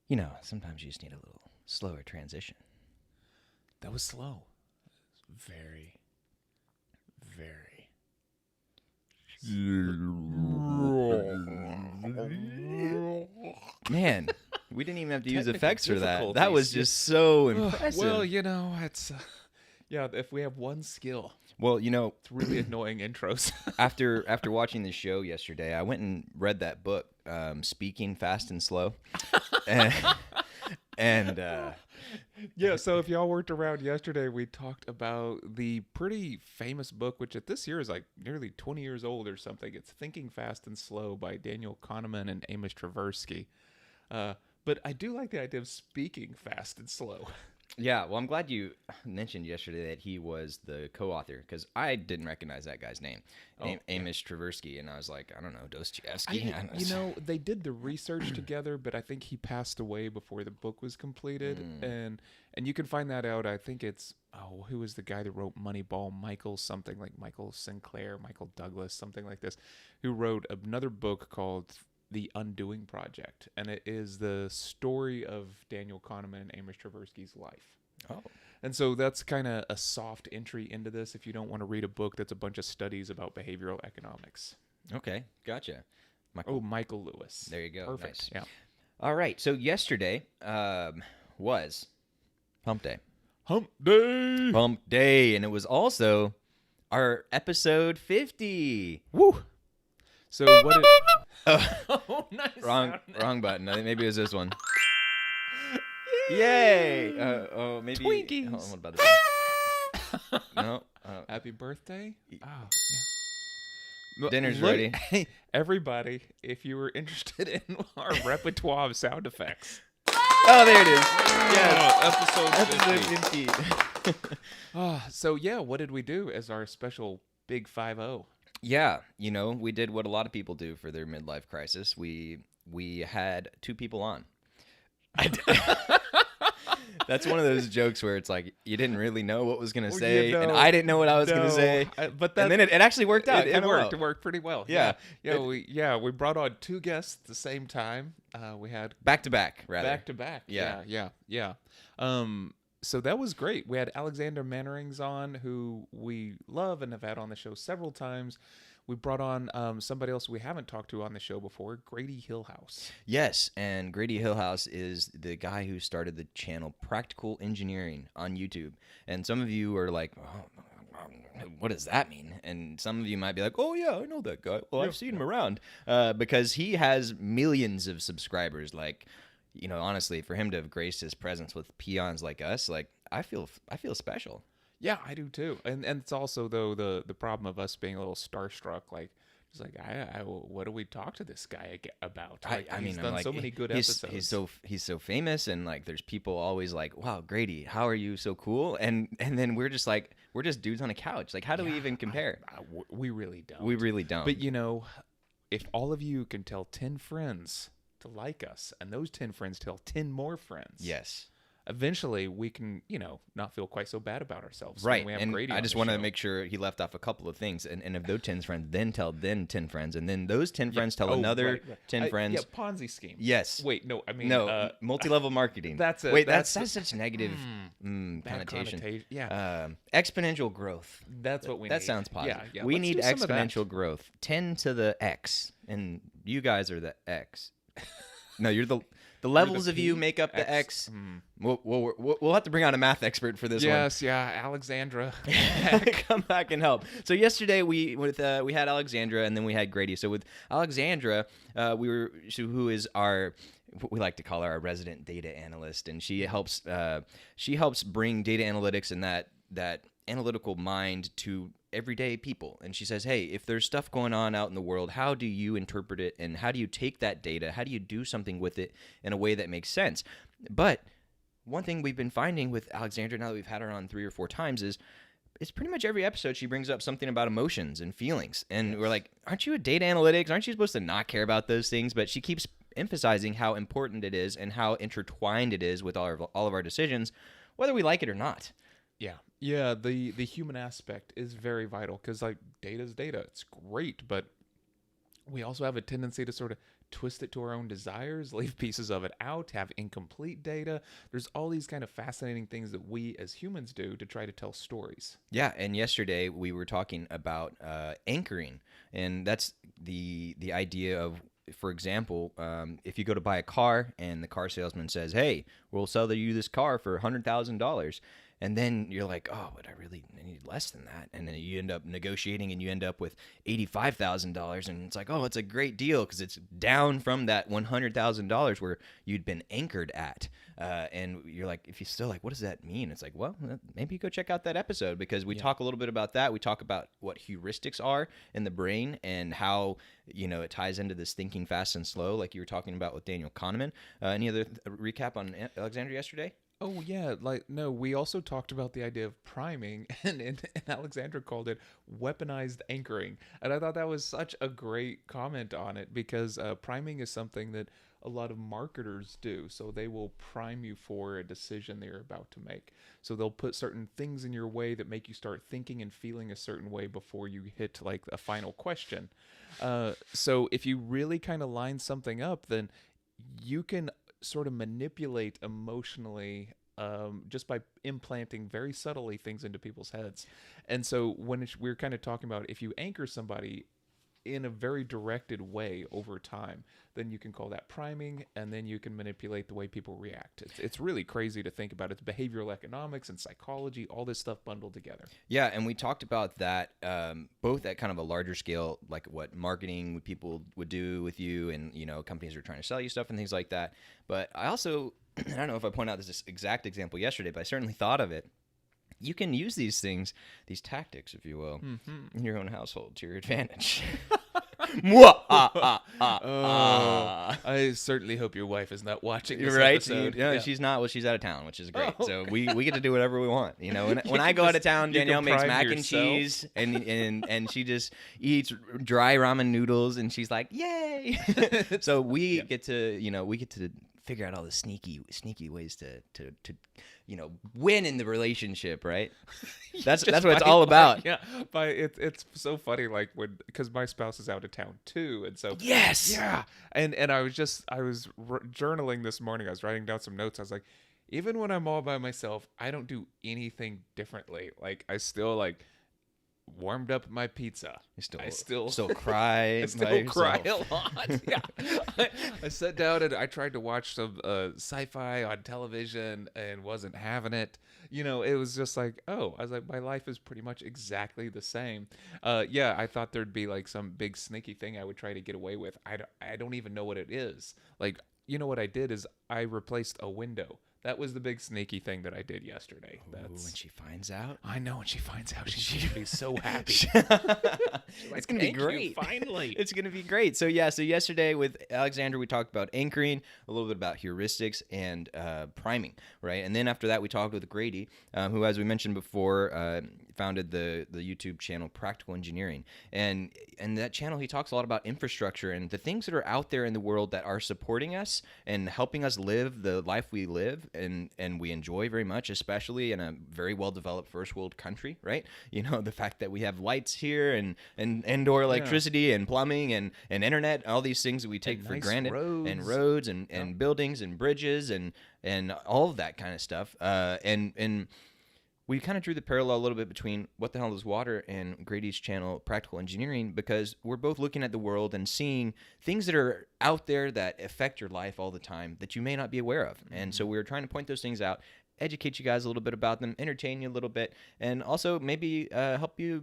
You know, sometimes you just need a little slower transition. That was slow. Very, very. Man, we didn't even have to use effects for that. That was just so impressive. Well, you know, it's yeah. If we have one skill, well, you know, it's really annoying intros. after watching the show yesterday, I went and read that book, Speaking Fast and Slow, and yeah. So if y'all weren't around yesterday, we talked about the pretty famous book, which at this year is like nearly 20 years old or something. It's Thinking Fast and Slow by Daniel Kahneman and Amos Tversky. But I do like the idea of speaking fast and slow. Yeah, well, I'm glad you mentioned yesterday that he was the co-author, because I didn't recognize that guy's name, Amos Tversky, and I was like, I don't know, Dostoevsky? You know, they did the research together, but I think he passed away before the book was completed, and you can find that out. I think it's, who was the guy that wrote Moneyball? Michael something, like Michael Sinclair, Michael Douglas, something like this, who wrote another book called The Undoing Project, and it is the story of Daniel Kahneman and Amos Tversky's life. Oh. And so that's kind of a soft entry into this if you don't want to read a book that's a bunch of studies about behavioral economics. Okay, gotcha. Michael Lewis. There you go. Perfect. Nice. Yeah. All right, so yesterday was Hump Day. Hump Day! Hump Day, and it was also our episode 50. Woo! So what did... Oh, nice. Wrong button. I think maybe it was this one. Yay! Maybe Twinkies. Oh, what about this? No. Happy birthday! Oh, yeah. Dinner's ready. Hey, everybody, if you were interested in our repertoire of sound effects. Oh, there it is. Yes, episode 50. So yeah, what did we do as our special Big 5-0? Yeah, you know, we did what a lot of people do for their midlife crisis. We had two people on. That's one of those jokes where it's like you didn't really know what was going to say, and I didn't know what I was going to say. And then it actually worked out. It worked. It worked pretty well. Yeah. We brought on two guests at the same time. We had back to back, rather. Back to back. Yeah. So that was great. We had Alexander Mannerings on, who we love and have had on the show several times. We brought on somebody else we haven't talked to on the show before, Grady Hillhouse. Yes, and Grady Hillhouse is the guy who started the channel Practical Engineering on YouTube. And some of you are like, what does that mean? And some of you might be like, oh, yeah, I know that guy. Well, I've seen him around. Because he has millions of subscribers. Like, you know, honestly, for him to have graced his presence with peons like us, like, I feel special. Yeah, I do too. And it's also, though, the problem of us being a little starstruck, like, was like, what do we talk to this guy about? I Like, mean, he's I'm done like, so many good he's episodes. he's so famous, and like there's people always like, wow, Grady, how are you so cool? And then we're just like, we're just dudes on a couch. Like, how do we Yeah, even compare? we really We don't. really don't. But if all of you can tell 10 friends to like us, and those 10 friends tell 10 more friends, Yes. eventually we can, not feel quite so bad about ourselves. Right. When we have And Grady I on just the want to show. make sure he left off a couple of things. And if those 10 friends then tell 10 friends, and then those 10 friends tell another right. 10 friends. Yeah, Ponzi scheme. Yes. Wait, no, I mean, No, multi-level marketing. that's it. Wait, That's that's such negative bad connotation. Yeah, Exponential growth. that's what we need. That sounds positive. Yeah. We Let's need do some of that. exponential growth. 10 to the X. And you guys are the X. No, you're the levels of you P, make up the X. X. We'll have to bring on a math expert for this one. Yes, yeah, Alexandra. Come back and help. So yesterday we had Alexandra, and then we had Grady. So with Alexandra, who is our, we like to call her our resident data analyst, and she helps bring data analytics and that analytical mind to everyday people. And she says, hey, if there's stuff going on out in the world, how do you interpret it, and how do you take that data, how do you do something with it in a way that makes sense? But one thing we've been finding with Alexandra, now that we've had her on 3 or 4 times, is it's pretty much every episode she brings up something about emotions and feelings. And we're like, aren't you a data analytics? Aren't you supposed to not care about those things? But she keeps emphasizing how important it is and how intertwined it is with all of our decisions, whether we like it or not. Yeah, the human aspect is very vital, because like data's data. It's great, but we also have a tendency to sort of twist it to our own desires, leave pieces of it out, have incomplete data. There's all these kind of fascinating things that we as humans do to try to tell stories. Yeah, and yesterday we were talking about anchoring, and that's the idea of, for example, if you go to buy a car and the car salesman says, hey, we'll sell you this car for $100,000. And then you're like, oh, but I need less than that. And then you end up negotiating, and you end up with $85,000. And it's like, oh, it's a great deal because it's down from that $100,000 where you'd been anchored at. And you're like, if you're still like, what does that mean? It's like, well, maybe go check out that episode, because we talk a little bit about that. We talk about what heuristics are in the brain and how, it ties into this thinking fast and slow, like you were talking about with Daniel Kahneman. Any other recap on Alexandra yesterday? Oh yeah, no, we also talked about the idea of priming, and Alexandra called it weaponized anchoring. And I thought that was such a great comment on it, because priming is something that a lot of marketers do. So they will prime you for a decision they're about to make. So they'll put certain things in your way that make you start thinking and feeling a certain way before you hit like a final question. So if you really kind of line something up, then you can sort of manipulate emotionally, just by implanting very subtly things into people's heads. And so when we're kind of talking about, if you anchor somebody in a very directed way over time, then you can call that priming, and then you can manipulate the way people react. It's really crazy to think about. It's behavioral economics and psychology, all this stuff bundled together. Yeah, and we talked about that both at kind of a larger scale, like what marketing people would do with you, and companies are trying to sell you stuff and things like that. But I also, I don't know if I point out this exact example yesterday, but I certainly thought of it. You can use these things, these tactics, if you will, in your own household to your advantage. I certainly hope your wife is not watching this right? episode. Yeah. She's not. Well, she's out of town, which is great. Oh, so we get to do whatever we want. When I go out of town, Danielle makes mac and yourself. cheese, and she just eats dry ramen noodles, and she's like, yay! So we get to figure out all the sneaky ways to win in the relationship, right? That's what it's all about. But it's so funny, like because my spouse is out of town too, and so yes, yeah, and I was journaling this morning. I was writing down some notes. I was like, even when I'm all by myself, I don't do anything differently. Like I still warmed up my pizza. I still cry. I still cry a lot. Yeah, I sat down and I tried to watch some sci-fi on television and wasn't having it. It was just like, I was like, my life is pretty much exactly the same. Yeah, I thought there'd be like some big sneaky thing I would try to get away with. I don't even know what it is. Like, what I did is I replaced a window. That was the big sneaky thing that I did yesterday. Ooh, when she finds out. I know when she finds out, she's going to be so happy. It's going to be great. Finally. It's going to be great. So yesterday with Alexandra, we talked about anchoring, a little bit about heuristics and priming, right? And then after that, we talked with Grady, who, as we mentioned before, founded the YouTube channel Practical Engineering. And that channel, he talks a lot about infrastructure and the things that are out there in the world that are supporting us and helping us live the life we live and we enjoy very much, especially in a very well-developed first world country, right? You know, the fact that we have lights here and indoor electricity and plumbing and internet, all these things that we take for granted, and roads and buildings and bridges and all of that kind of stuff. And we kind of drew the parallel a little bit between What the Hell is Water and Grady's channel, Practical Engineering, because we're both looking at the world and seeing things that are out there that affect your life all the time that you may not be aware of. And so we were trying to point those things out, educate you guys a little bit about them, entertain you a little bit, and also maybe help you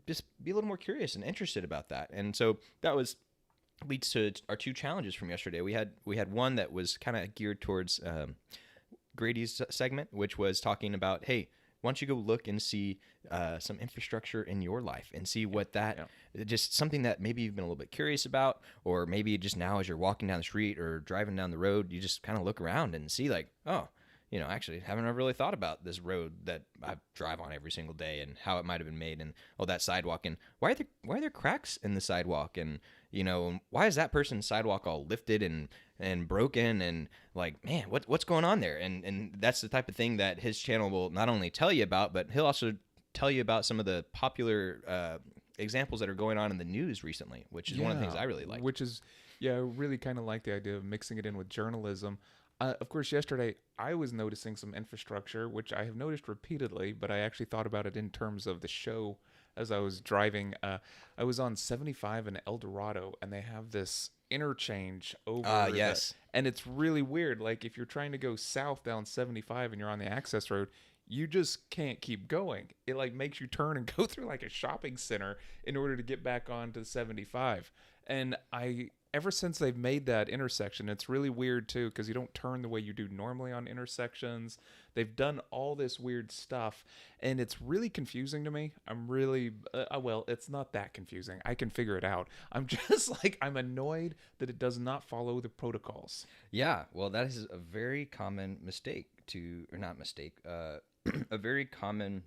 just be a little more curious and interested about that. And so that leads to our two challenges from yesterday. We had one that was kind of geared towards Grady's segment, which was talking about, hey, why don't you go look and see some infrastructure in your life and see what just something that maybe you've been a little bit curious about, or maybe just now as you're walking down the street or driving down the road, you just kind of look around and see like, oh, you know, actually haven't ever really thought about this road that I drive on every single day and how it might have been made, and that sidewalk, and why are there cracks in the sidewalk, and you know, why is that person's sidewalk all lifted and broken, and like, man, what's going on there? And that's the type of thing that his channel will not only tell you about, but he'll also tell you about some of the popular examples that are going on in the news recently, which is one of the things I really like. Which is, I really kind of like the idea of mixing it in with journalism. Of course, yesterday I was noticing some infrastructure, which I have noticed repeatedly, but I actually thought about it in terms of the show as I was driving. I was on 75 in El Dorado, and they have this interchange over and it's really weird. Like if you're trying to go south down 75 and you're on the access road, you just can't keep going. It like makes you turn and go through like a shopping center in order to get back onto 75. And ever since they've made that intersection, it's really weird too, because you don't turn the way you do normally on intersections. They've done all this weird stuff, and it's really confusing to me. I'm really, well, it's not that confusing. I can figure it out. I'm just like, I'm annoyed that it does not follow the protocols. Yeah, well, that is a very common a very common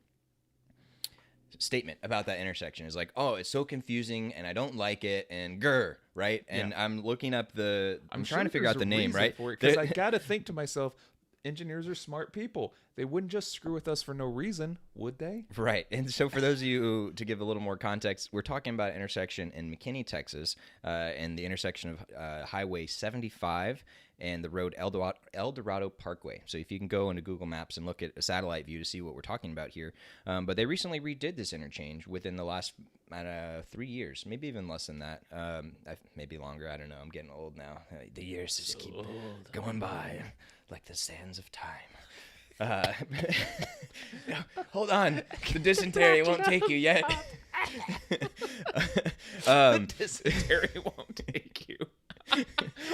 statement about that intersection is like, oh, it's so confusing and I don't like it, and grr, right? And I'm looking up I'm trying to figure out the name, right? Because I got to think to myself, engineers are smart people. They wouldn't just screw with us for no reason, would they? Right. And so for those of you, to give a little more context, we're talking about an intersection in McKinney, Texas, and the intersection of Highway 75 and the road El Dorado Parkway. So if you can go into Google Maps and look at a satellite view to see what we're talking about here. But they recently redid this interchange within the last 3 years, maybe even less than that. Maybe longer. I don't know. I'm getting old now. The years just keep going by like the sands of time. Hold on. The dysentery won't take you yet. The dysentery won't take you.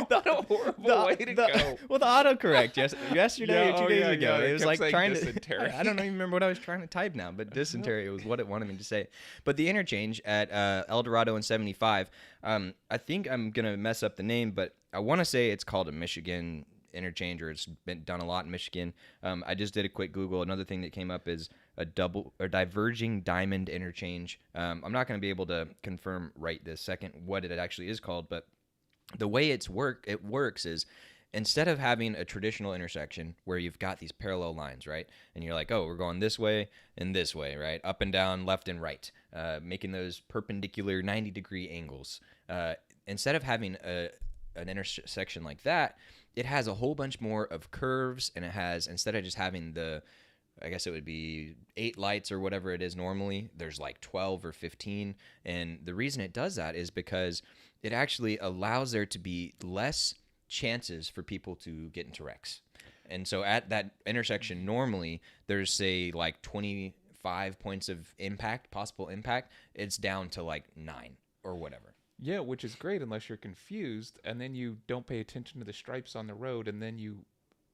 What a horrible way to go. Well, the autocorrect yesterday or 2 days ago, it was like trying dysentery. I don't even remember what I was trying to type now, but dysentery was what it wanted me to say. But the interchange at El Dorado and 75, I think I'm going to mess up the name, but I want to say it's called a Michigan interchange, or it's been done a lot in Michigan. I just did a quick Google. Another thing that came up is a diverging diamond interchange. I'm not going to be able to confirm right this second what it actually is called, but the way it works is, instead of having a traditional intersection where you've got these parallel lines, right? And you're like, oh, we're going this way and this way, right? Up and down, left and right, making those perpendicular 90-degree angles. Instead of having an intersection like that, it has a whole bunch more of curves, and it has, instead of just having I guess it would be 8 lights or whatever it is normally, there's like 12 or 15. And the reason it does that is because it actually allows there to be less chances for people to get into wrecks. And so at that intersection, normally there's, say, like 25 points of possible impact. It's down to like 9 or whatever. Yeah, which is great unless you're confused, and then you don't pay attention to the stripes on the road, and then you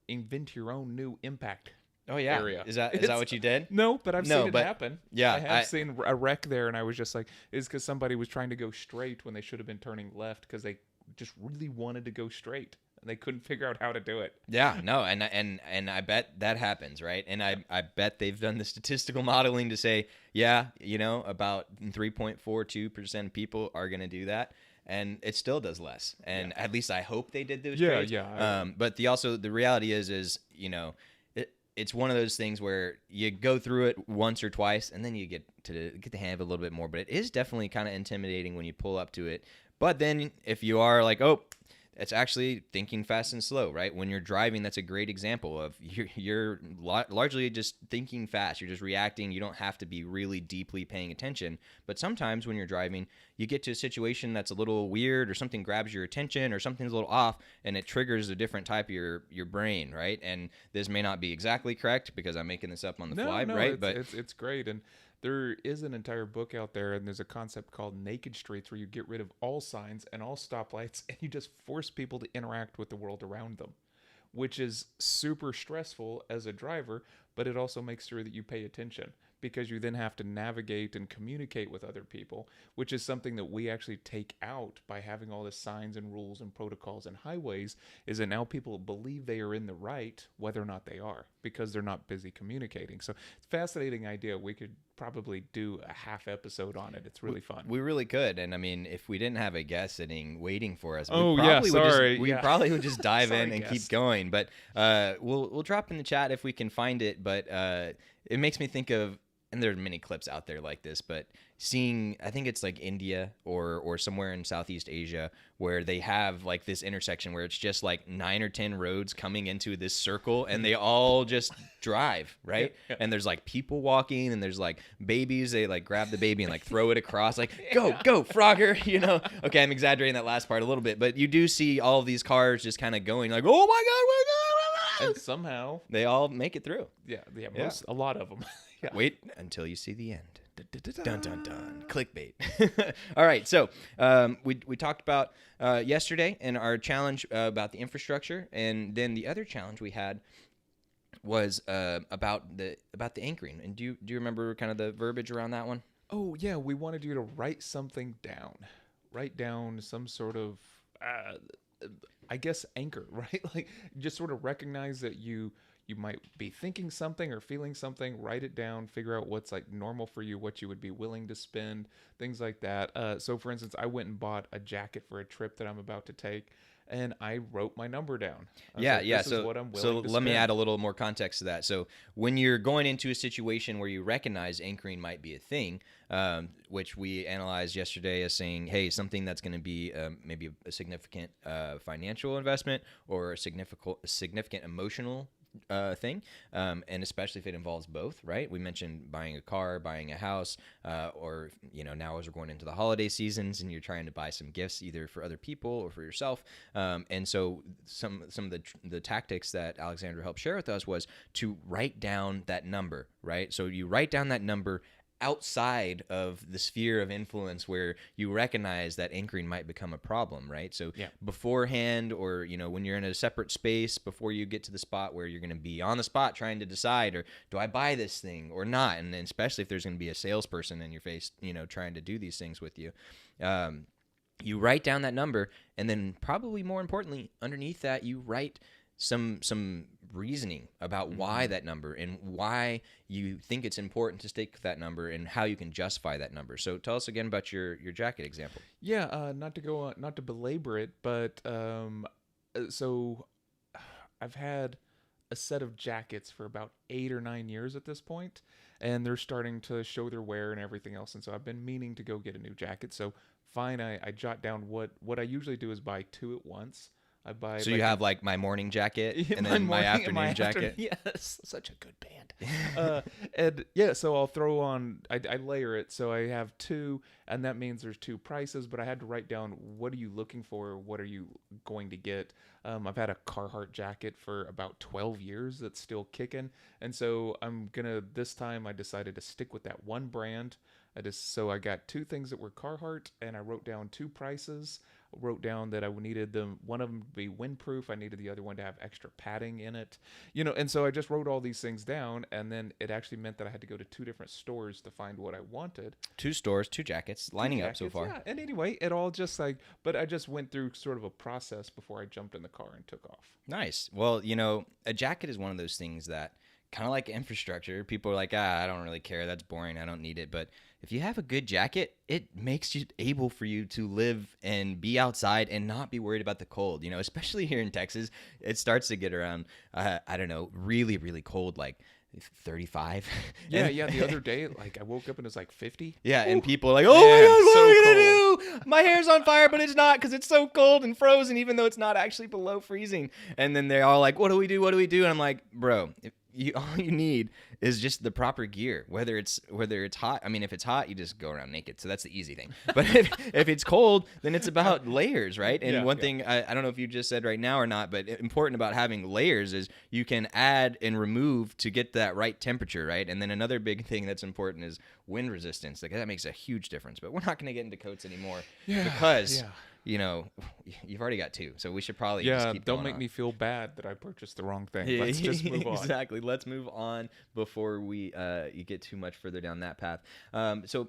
invent your own new impact Oh yeah. area. Is that It's what you did? no, but I've No, seen it but happen. yeah, I have seen a wreck there, and I was just like, it's because somebody was trying to go straight when they should have been turning left because they just really wanted to go straight and they couldn't figure out how to do it. Yeah, no, and I bet that happens, right? And I bet they've done the statistical modeling to say, yeah, about 3.42% of people are going to do that, and it still does less. And at least I hope they did those trades. But the reality is it's one of those things where you go through it once or twice, and then you get the hang of it a little bit more. But it is definitely kind of intimidating when you pull up to it. But then if you are like, oh, it's actually thinking fast and slow, right? When you're driving, that's a great example of you're largely just thinking fast. You're just reacting. You don't have to be really deeply paying attention. But sometimes when you're driving, you get to a situation that's a little weird, or something grabs your attention, or something's a little off, and it triggers a different type of your brain, right? And this may not be exactly correct because I'm making this up on the fly, right? But it's great. And there is an entire book out there, and there's a concept called naked streets where you get rid of all signs and all stoplights, and you just force people to interact with the world around them, which is super stressful as a driver, but it also makes sure that you pay attention because you then have to navigate and communicate with other people, which is something that we actually take out by having all the signs and rules and protocols and highways, is that now people believe they are in the right whether or not they are because they're not busy communicating. So it's a fascinating idea. We could probably do a half episode on it. It's really fun. We really could. And I mean, if we didn't have a guest sitting waiting for us, we probably would just dive in and keep going. But we'll drop in the chat if we can find it. But it makes me think of, and there are many clips out there like this, but seeing, I think it's like India or somewhere in Southeast Asia, where they have like this intersection where it's just like 9 or 10 roads coming into this circle, and they all just drive, right? Yeah. And there's like people walking, and there's like babies. They like grab the baby and like throw it across, like go Frogger, Okay, I'm exaggerating that last part a little bit, but you do see all of these cars just kind of going like, oh my God, and somehow they all make it through. A lot of them. Yeah. Wait until you see the end. Dun dun dun. Clickbait. All right. So we talked about yesterday in our challenge about the infrastructure, and then the other challenge we had was about the anchoring. And do you remember kind of the verbiage around that one? Oh yeah, we wanted you to write something down. Write down some sort of I guess anchor, right? Like just sort of recognize that you might be thinking something or feeling something, write it down, figure out what's like normal for you, what you would be willing to spend, things like that. So for instance, I went and bought a jacket for a trip that I'm about to take, and I wrote my number down. This is what I'm willing to let me spend. add a little more context to that. So when you're going into a situation where you recognize anchoring might be a thing, which we analyzed yesterday as saying, hey, something that's going to be maybe a significant financial investment or a significant emotional thing, and especially if it involves both, right? We mentioned buying a car, buying a house, or now as we're going into the holiday seasons and you're trying to buy some gifts either for other people or for yourself, and so some of the tactics that Alexandra helped share with us was to write down that number, right? So you write down that number outside of the sphere of influence where you recognize that anchoring might become a problem, right? So beforehand, or when you're in a separate space before you get to the spot where you're going to be on the spot trying to decide, or do I buy this thing or not? And then especially if there's going to be a salesperson in your face, trying to do these things with you, you write down that number, and then probably more importantly, underneath that, you write some reasoning about why that number and why you think it's important to stick with that number and how you can justify that number. So tell us again about your jacket example. Yeah, not to belabor it, but so I've had a set of jackets for about 8 or 9 years at this point, and they're starting to show their wear and everything else. And so I've been meaning to go get a new jacket. So fine, I jot down what I usually do is buy 2 at once. I buy. So you have like my morning jacket and then my afternoon jacket. Yes, such a good band. And yeah, so I'll throw on. I layer it, so I have 2, and that means there's 2 prices. But I had to write down what are you looking for, what are you going to get. I've had a Carhartt jacket for about 12 years that's still kicking, and so this time I decided to stick with that one brand. So I got 2 things that were Carhartt, and I wrote down 2 prices. wrote down that I needed one of them to be windproof. I needed the other one to have extra padding in it, and so I just wrote all these things down, and then it actually meant that I had to go to 2 different stores to find what I wanted. 2 stores, 2 jackets, lining up so far. Yeah, and anyway, it all just but I just went through sort of a process before I jumped in the car and took off. Nice. Well, a jacket is one of those things that kind of like infrastructure. People are like, I don't really care. That's boring. I don't need it. But if you have a good jacket, it makes you able for you to live and be outside and not be worried about the cold. Especially here in Texas, it starts to get around, I don't know, really, really cold, like 35. Yeah. The other day, I woke up and it was 50. Yeah, and people are like, oh my God, what are we going to do? My hair's on fire, but it's not because it's so cold and frozen, even though it's not actually below freezing. And then they're all like, what do we do? What do we do? And I'm like, bro, all you need is just the proper gear, whether it's hot. I mean, if it's hot, you just go around naked. So that's the easy thing. But if it's cold, then it's about layers, right? And one thing, I don't know if you just said right now or not, but important about having layers is you can add and remove to get that right temperature, right? And then another big thing that's important is wind resistance. That makes a huge difference. But we're not going to get into coats anymore because you've already got 2, so we should probably just keep going don't make on. me feel bad that I purchased the wrong thing. Let's just move on. Exactly. Let's move on before we you get too much further down that path. So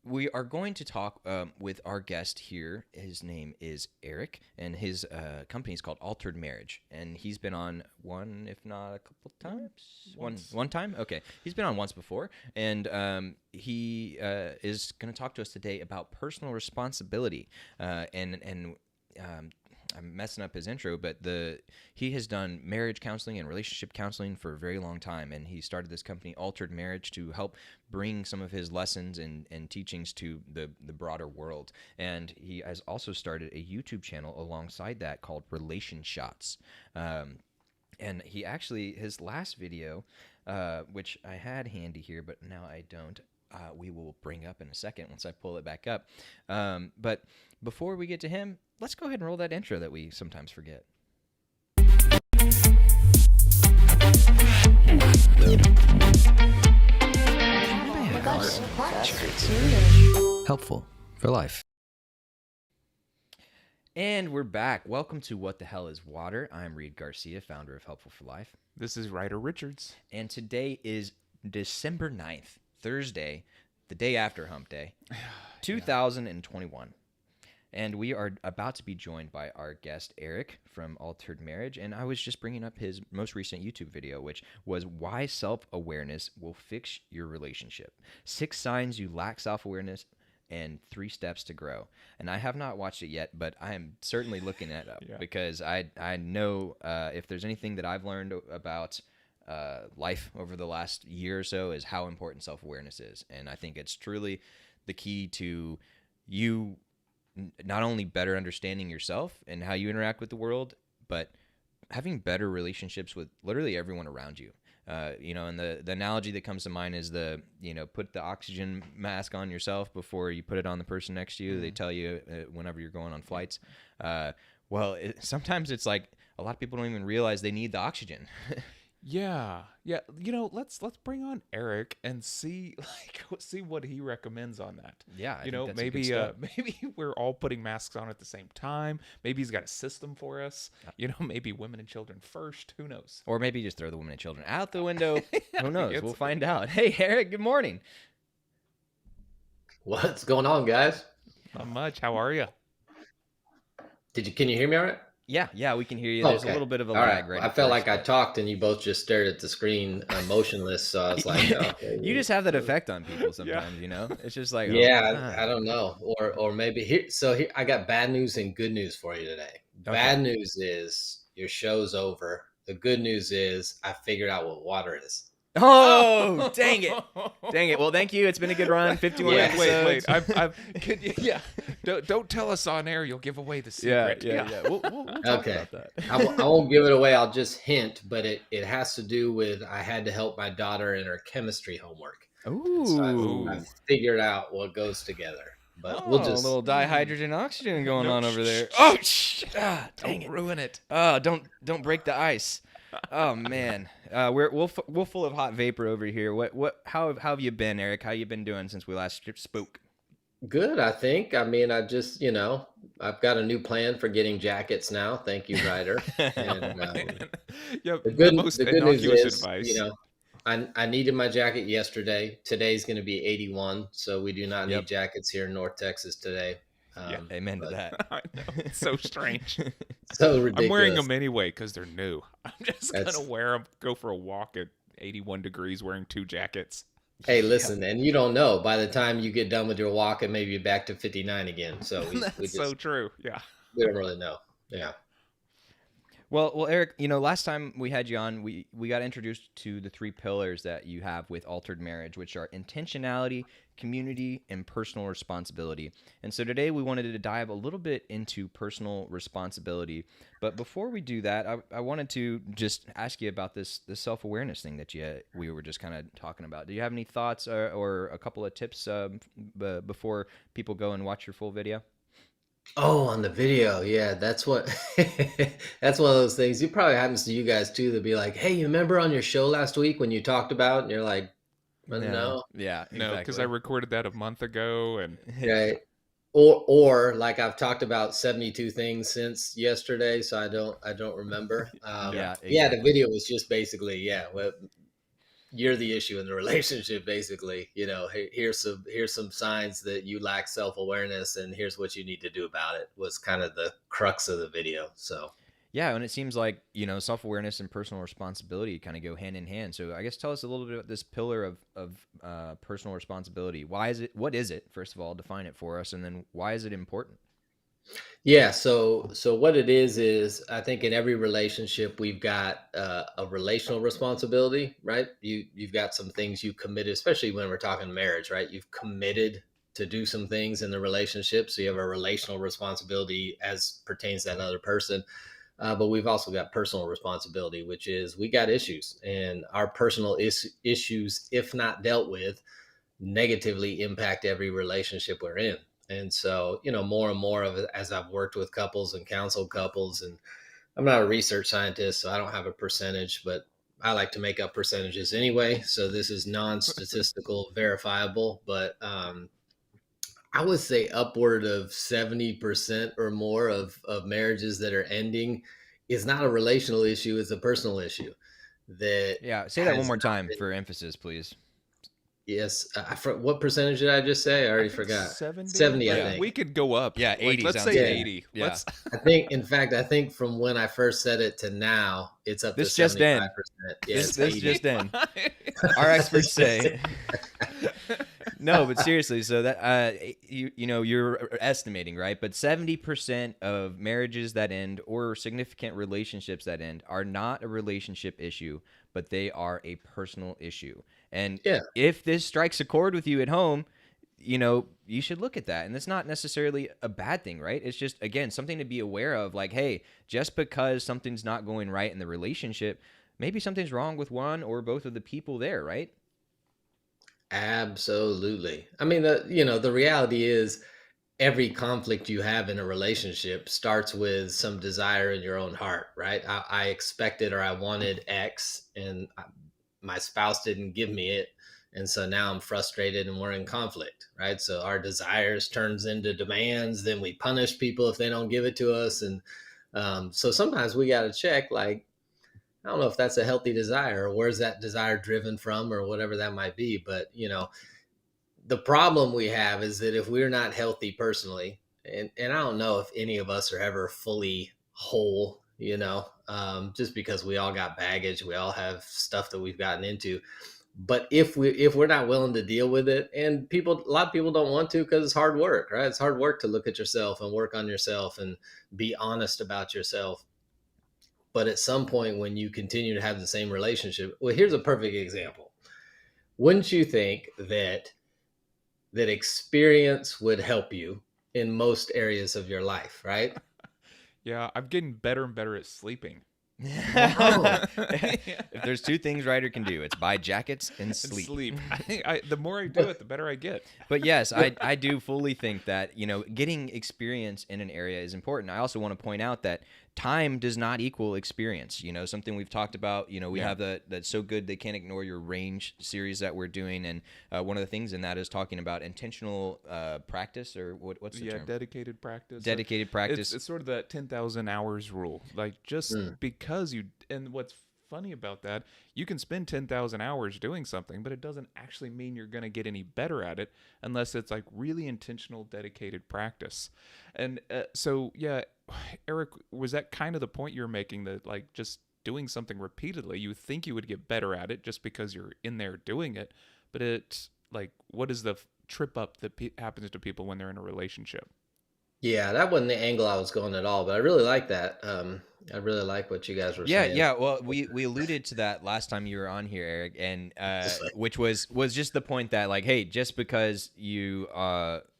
we are going to talk with our guest here. His name is Eric, and his company is called Altared Marriage, and he's been on one, if not a couple times. One time? Okay. He's been on once before, and he is going to talk to us today about personal responsibility, and I'm messing up his intro, but he has done marriage counseling and relationship counseling for a very long time, and he started this company, Altared Marriage, to help bring some of his lessons and teachings to the broader world. And he has also started a YouTube channel alongside that called Relationshots. And he actually, his last video, which I had handy here, but now I don't, we will bring up in a second once I pull it back up. But before we get to him, let's go ahead and roll that intro that we sometimes forget. Helpful for life. And we're back. Welcome to What the Hell is Water? I'm Reed Garcia, founder of Helpful for Life. This is Ryder Richards. And today is December 9th, Thursday, the day after Hump Day, 2021. And we are about to be joined by our guest, Eric, from Altared Marriage. And I was just bringing up his most recent YouTube video, which was Why Self-Awareness Will Fix Your Relationship. 6 Signs You Lack Self-Awareness and 3 Steps to Grow. And I have not watched it yet, but I am certainly looking it up because I know if there's anything that I've learned about life over the last year or so is how important self-awareness is. And I think it's truly the key to you not only better understanding yourself and how you interact with the world, but having better relationships with literally everyone around you. And the analogy that comes to mind is put the oxygen mask on yourself before you put it on the person next to you. Mm-hmm. They tell you whenever you're going on flights. Sometimes it's like a lot of people don't even realize they need the oxygen. Yeah. Let's bring on Eric and see what he recommends on that. Yeah, maybe we're all putting masks on at the same time. Maybe he's got a system for us. Maybe women and children first. Who knows? Or maybe just throw the women and children out the window. Who knows? We'll find out. Hey, Eric. Good morning. What's going on, guys? Not much. How are you? Can you hear me all right? Yeah, we can hear you. There's a little bit of a lag right now. I felt like I talked and you both just stared at the screen motionless. So I was like, you just have that effect on people sometimes, It's just like, I don't know. Or maybe here I got bad news and good news for you today. Okay. Bad news is your show's over. The good news is I figured out what water is. Oh, dang it. Well, thank you. It's been a good run. 51 episodes. Wait. Don't tell us on air. You'll give away the secret. Yeah. We'll talk about that. I won't give it away. I'll just hint, but it has to do with I had to help my daughter in her chemistry homework. Ooh. So I figured out what goes together. But we'll just a little dihydrogen oxygen going on over there. Oh, dang it. Ruin it. Oh, don't break the ice. Oh man, we're full of hot vapor over here. How have you been, Eric? How you been doing since we last spoke? Good, I think. I mean, I just, I've got a new plan for getting jackets now. Thank you, Ryder. Oh And man. Yep, the the good most the good news innocuous is, advice. I needed my jacket yesterday. Today's going to be 81, so we do not need Yep. jackets here in North Texas today. Yeah. Amen to But that. I know. It's so strange. so I'm wearing ridiculous. them anyway because they're new. I'm just gonna That's wear them, go for a walk at 81 degrees wearing 2 jackets. Hey, Yep. listen, and you don't know by the time you get done with your walk and maybe you're back to 59 again. So we That's so just true. Yeah. we don't really know. Yeah. Well, Eric, last time we had you on, we got introduced to the three pillars that you have with Altered Marriage, which are intentionality, community, and personal responsibility. And so today we wanted to dive a little bit into personal responsibility. But before we do that, I wanted to just ask you about this self-awareness thing that we were just kind of talking about. Do you have any thoughts or a couple of tips before people go and watch your full video? Oh, on the video, yeah, that's what that's one of those things. It probably happens to you guys too. They'll be like, "Hey, you remember on your show last week when you talked about?" And you're like, "Well, No. no." Yeah, No, because I exactly. recorded that a month ago, and Right. Or like I've talked about 72 things since yesterday, so I don't remember. yeah, Yeah, Yeah, the exactly. video was just basically, yeah, well, you're the issue in the relationship, basically. Here's some signs that you lack self-awareness, and here's what you need to do about it, was kind of the crux of the video. So Yeah, and it seems like, self-awareness and personal responsibility kind of go hand in hand. So I guess tell us a little bit about this pillar of personal responsibility. What is it, first of all, define it for us, and then why is it important? yeah, so what it is I think in every relationship we've got a relational responsibility, right? You've got some things you committed, especially when we're talking marriage, right? You've committed to do some things in the relationship, so you have a relational responsibility as pertains to that other person. But we've also got personal responsibility, which is we got issues, and our personal issues, if not dealt with, negatively impact every relationship we're in. And so, more and more of it as I've worked with couples and counseled couples, and I'm not a research scientist, so I don't have a percentage, but I like to make up percentages anyway. So this is non statistical, verifiable, but I would say upward of 70% or more of marriages that are ending is not a relational issue, it's a personal issue that Yeah, say that one has more not time been. for emphasis, please. Yes, what percentage did I just say? I I already think forgot. 70, 70, I but Yeah. think. we could go up. Yeah, Like, 80 let's sounds say Yeah, good. 80. Yeah. Let's. I think. In fact, I think from when I first said it to now, it's up to This just in. 75%. Yeah, This it's this 80. just in. 75. Our experts It's just- say no, but seriously, so that you're estimating, right? But 70% of marriages that end or significant relationships that end are not a relationship issue, but they are a personal issue. And yeah, if this strikes a chord with you at home, you should look at that. And that's not necessarily a bad thing, right? It's just, again, something to be aware of. Like, hey, just because something's not going right in the relationship, maybe something's wrong with one or both of the people there, right? absolutely. I mean, the reality is every conflict you have in a relationship starts with some desire in your own heart, right? I expected or I wanted X, and my spouse didn't give me it, and so now I'm frustrated and we're in conflict, right? So our desires turns into demands, then we punish people if they don't give it to us, and so sometimes we got to check, like, I don't know if that's a healthy desire, or where's that desire driven from, or whatever that might be. But the problem we have is that if we're not healthy personally, and I don't know if any of us are ever fully whole, just because we all got baggage, we all have stuff that we've gotten into. But if we're not willing to deal with it, and a lot of people don't want to because it's hard work, right? It's hard work to look at yourself and work on yourself and be honest about yourself. But at some point, when you continue to have the same relationship, well, here's a perfect example. Wouldn't you think that experience would help you in most areas of your life, right? Yeah, I'm getting better and better at sleeping. Oh. If there's two things Ryder can do, it's buy jackets and And sleep. sleep. The more I do it, the better I get. But yes, I do fully think that, getting experience in an area is important. I also want to point out that time does not equal experience. Something we've talked about, we have that So Good They Can't Ignore Your Range series that we're doing. And one of the things in that is talking about intentional practice, or what's the term? Dedicated practice. Dedicated practice. It's sort of that 10,000 hours rule. Like, just because and what's funny about that, you can spend 10,000 hours doing something, but it doesn't actually mean you're going to get any better at it unless it's like really intentional, dedicated practice. And so, yeah, Eric, was that kind of the point you're making, that like just doing something repeatedly, you think you would get better at it just because you're in there doing it, but it's like, what is the trip up that happens to people when they're in a relationship? Yeah, that wasn't the angle I was going at all, but I really like that. I really like what you guys were saying. Yeah. Well, we alluded to that last time you were on here, Eric, and which was just the point that, like, hey, just because you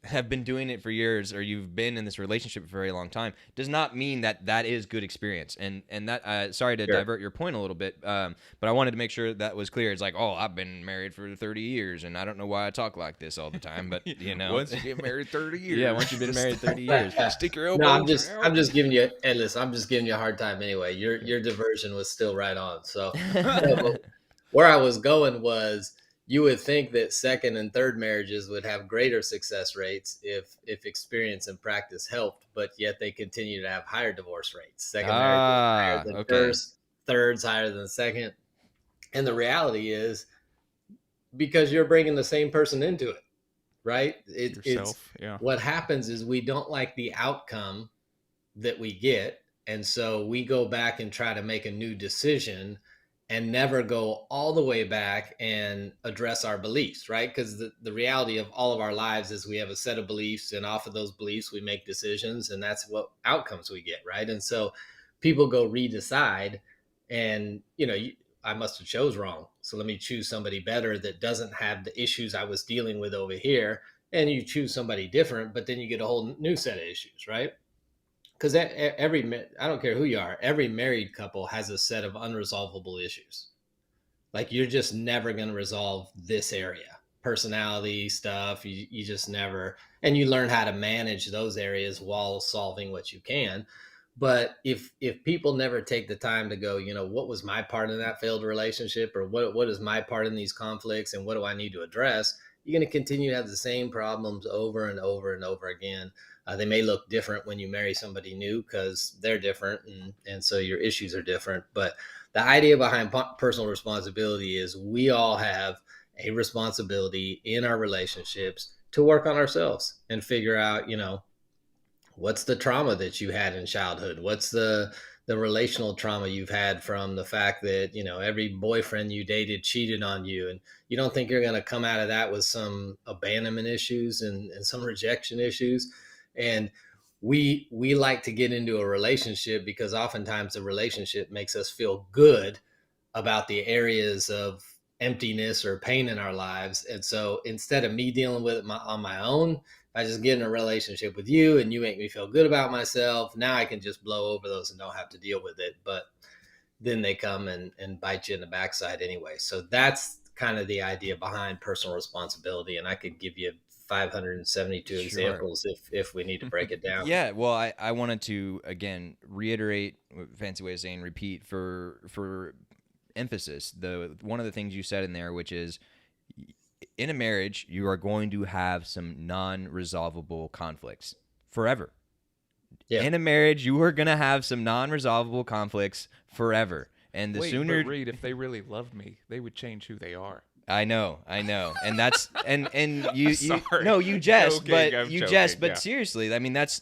have been doing it for years, or you've been in this relationship for a very long time, does not mean that is good experience. And that sorry to divert your point a little bit, but I wanted to make sure that was clear. It's like, oh, I've been married for 30 years, and I don't know why I talk like this all the time, but once you get married 30 years, yeah, once you've been married 30 years, stick your elbow. No, I'm just giving you, hey, listen, I'm just giving you a hard time anyway. Your diversion was still right on. So but where I was going was, you would think that second and third marriages would have greater success rates if experience and practice helped, but yet they continue to have higher divorce rates. Second marriage is higher than first, third's higher than second. And the reality is, because you're bringing the same person into it, right? It's what happens is, we don't like the outcome that we get, and so we go back and try to make a new decision and never go all the way back and address our beliefs, right? Because the reality of all of our lives is, we have a set of beliefs, and off of those beliefs we make decisions, and that's what outcomes we get, right? And so people go redecide, and I must have chose wrong, so let me choose somebody better that doesn't have the issues I was dealing with over here. And you choose somebody different, but then you get a whole new set of issues, right? Because I don't care who you are, every married couple has a set of unresolvable issues. Like, you're just never going to resolve this area, personality stuff. You just never, and you learn how to manage those areas while solving what you can. But if people never take the time to go, what was my part in that failed relationship, or what is my part in these conflicts, and what do I need to address, you're going to continue to have the same problems over and over and over again. They may look different when you marry somebody new, because they're different, and so your issues are different. But the idea behind personal responsibility is, we all have a responsibility in our relationships to work on ourselves and figure out, what's the trauma that you had in childhood? What's the relational trauma you've had from the fact that, every boyfriend you dated cheated on you, and you don't think you're going to come out of that with some abandonment issues and some rejection issues. And we like to get into a relationship because oftentimes the relationship makes us feel good about the areas of emptiness or pain in our lives. And so instead of me dealing with it on my own, I just get in a relationship with you and you make me feel good about myself. Now I can just blow over those and don't have to deal with it. But then they come and bite you in the backside anyway. So that's kind of the idea behind personal responsibility. And I could give you 572 examples if we need to break it down. Yeah, well, I wanted to, again, reiterate, fancy way of saying repeat, for emphasis, one of the things you said in there, which is, in a marriage, you are going to have some non-resolvable conflicts forever. Yeah. In a marriage, you are going to have some non-resolvable conflicts forever. And the sooner... But Reed, if they really loved me, they would change who they are. I know, and that's and you Sorry. No, you jest, joking, but seriously, I mean, that's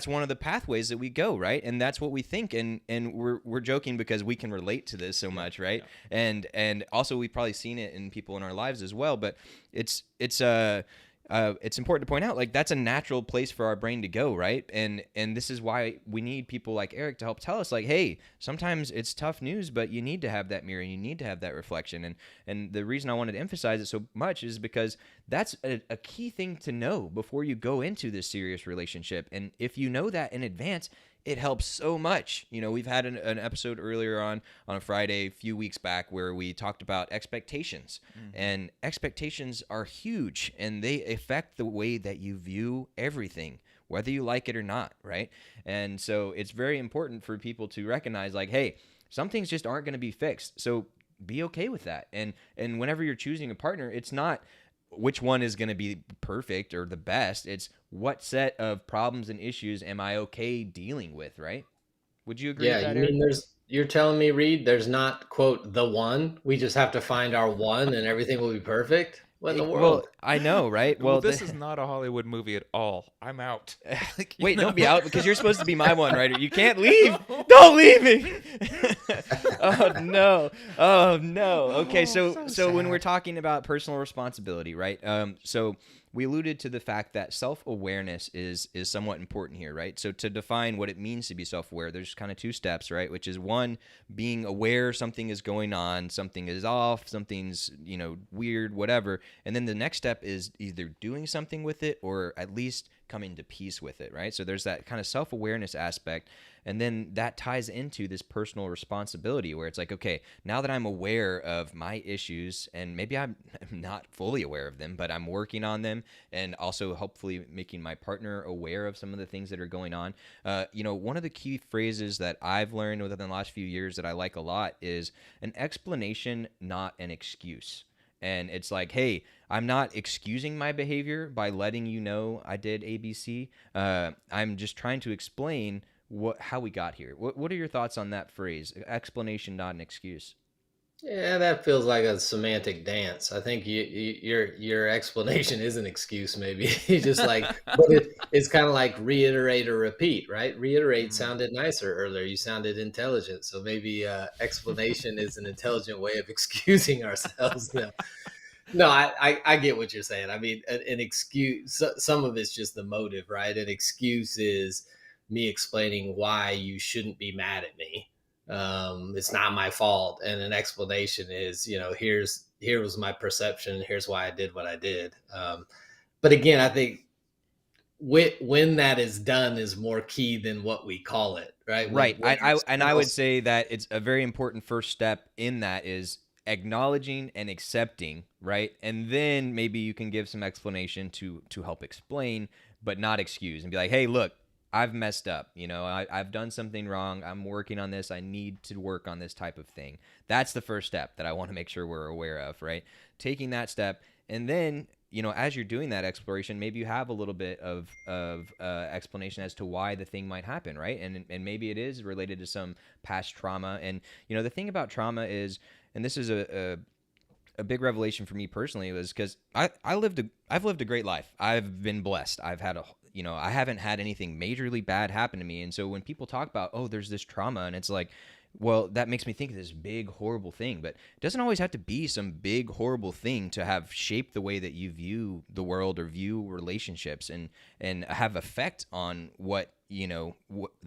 one of the pathways that we go, right? And that's what we think, and we're joking because we can relate to this so much, right? Yeah. And also we've probably seen it in people in our lives as well, but it's important to point out, like, that's a natural place for our brain to go, right? And this is why we need people like Eric to help tell us, like, hey, sometimes it's tough news, but you need to have that mirror, you need to have that reflection. And the reason I wanted to emphasize it so much is because that's a key thing to know before you go into this serious relationship. And if you know that in advance, it helps so much. We've had an episode earlier on a Friday a few weeks back where we talked about expectations. And expectations are huge, and they affect the way that you view everything, whether you like it or not, right? And so it's very important for people to recognize, like, hey, some things just aren't going to be fixed. So be okay with that. And whenever you're choosing a partner, it's not which one is going to be perfect or the best. It's what set of problems and issues am I okay dealing with, right? Would you agree Yeah, with that, you Eric? mean you're telling me, Reed, there's not, quote, the one. We just have to find our one and everything will be perfect? What in the Well, world? I know, right? Well, Well, this is not a Hollywood movie at all. I'm out. Like, wait, don't be out because you're supposed to be my one, right? You can't leave. Don't leave me. Oh no. Oh no. Okay, Oh, so when we're sad. talking about personal responsibility, right? So we alluded to the fact that self-awareness is somewhat important here, right? So to define what it means to be self-aware, there's kind of two steps, right? Which is one, being aware something is going on, something is off, something's, weird, whatever. And then the next step is either doing something with it or at least coming to peace with it, right? So there's that kind of self-awareness aspect. And then that ties into this personal responsibility where it's like, okay, now that I'm aware of my issues, and maybe I'm not fully aware of them, but I'm working on them, and also hopefully making my partner aware of some of the things that are going on. One of the key phrases that I've learned within the last few years that I like a lot is an explanation, not an excuse. And it's like, hey, I'm not excusing my behavior by letting you know I did ABC. I'm just trying to explain how we got here. What are your thoughts on that phrase? Explanation, not an excuse. Yeah, that feels like a semantic dance. I think your explanation is an excuse, maybe. You just like, but it's kind of like reiterate or repeat, right? Reiterate Mm. sounded nicer earlier. You sounded intelligent, so maybe explanation is an intelligent way of excusing ourselves. No, no, I get what you're saying. I mean, an excuse. Some of it's just the motive, right? An excuse is me explaining why you shouldn't be mad at me. It's not my fault, and an explanation is, here was my perception. Here's why I did what I did. But again, I think when that is done is more key than what we call it, right? Right. When your I would spouse, say that it's a very important first step in that is acknowledging and accepting, right? And then maybe you can give some explanation to help explain, but not excuse, and be like, hey, look, I've messed up. I've done something wrong. I'm working on this. I need to work on this type of thing. That's the first step that I want to make sure we're aware of, right? Taking that step. And then, as you're doing that exploration, maybe you have a little bit of explanation as to why the thing might happen, right? And maybe it is related to some past trauma. And, the thing about trauma is, and this is a big revelation for me personally, was because I've lived a great life. I've been blessed. I've had I haven't had anything majorly bad happen to me. And so when people talk about, oh, there's this trauma, and it's like, well, that makes me think of this big, horrible thing. But it doesn't always have to be some big, horrible thing to have shaped the way that you view the world or view relationships and have effect on what, the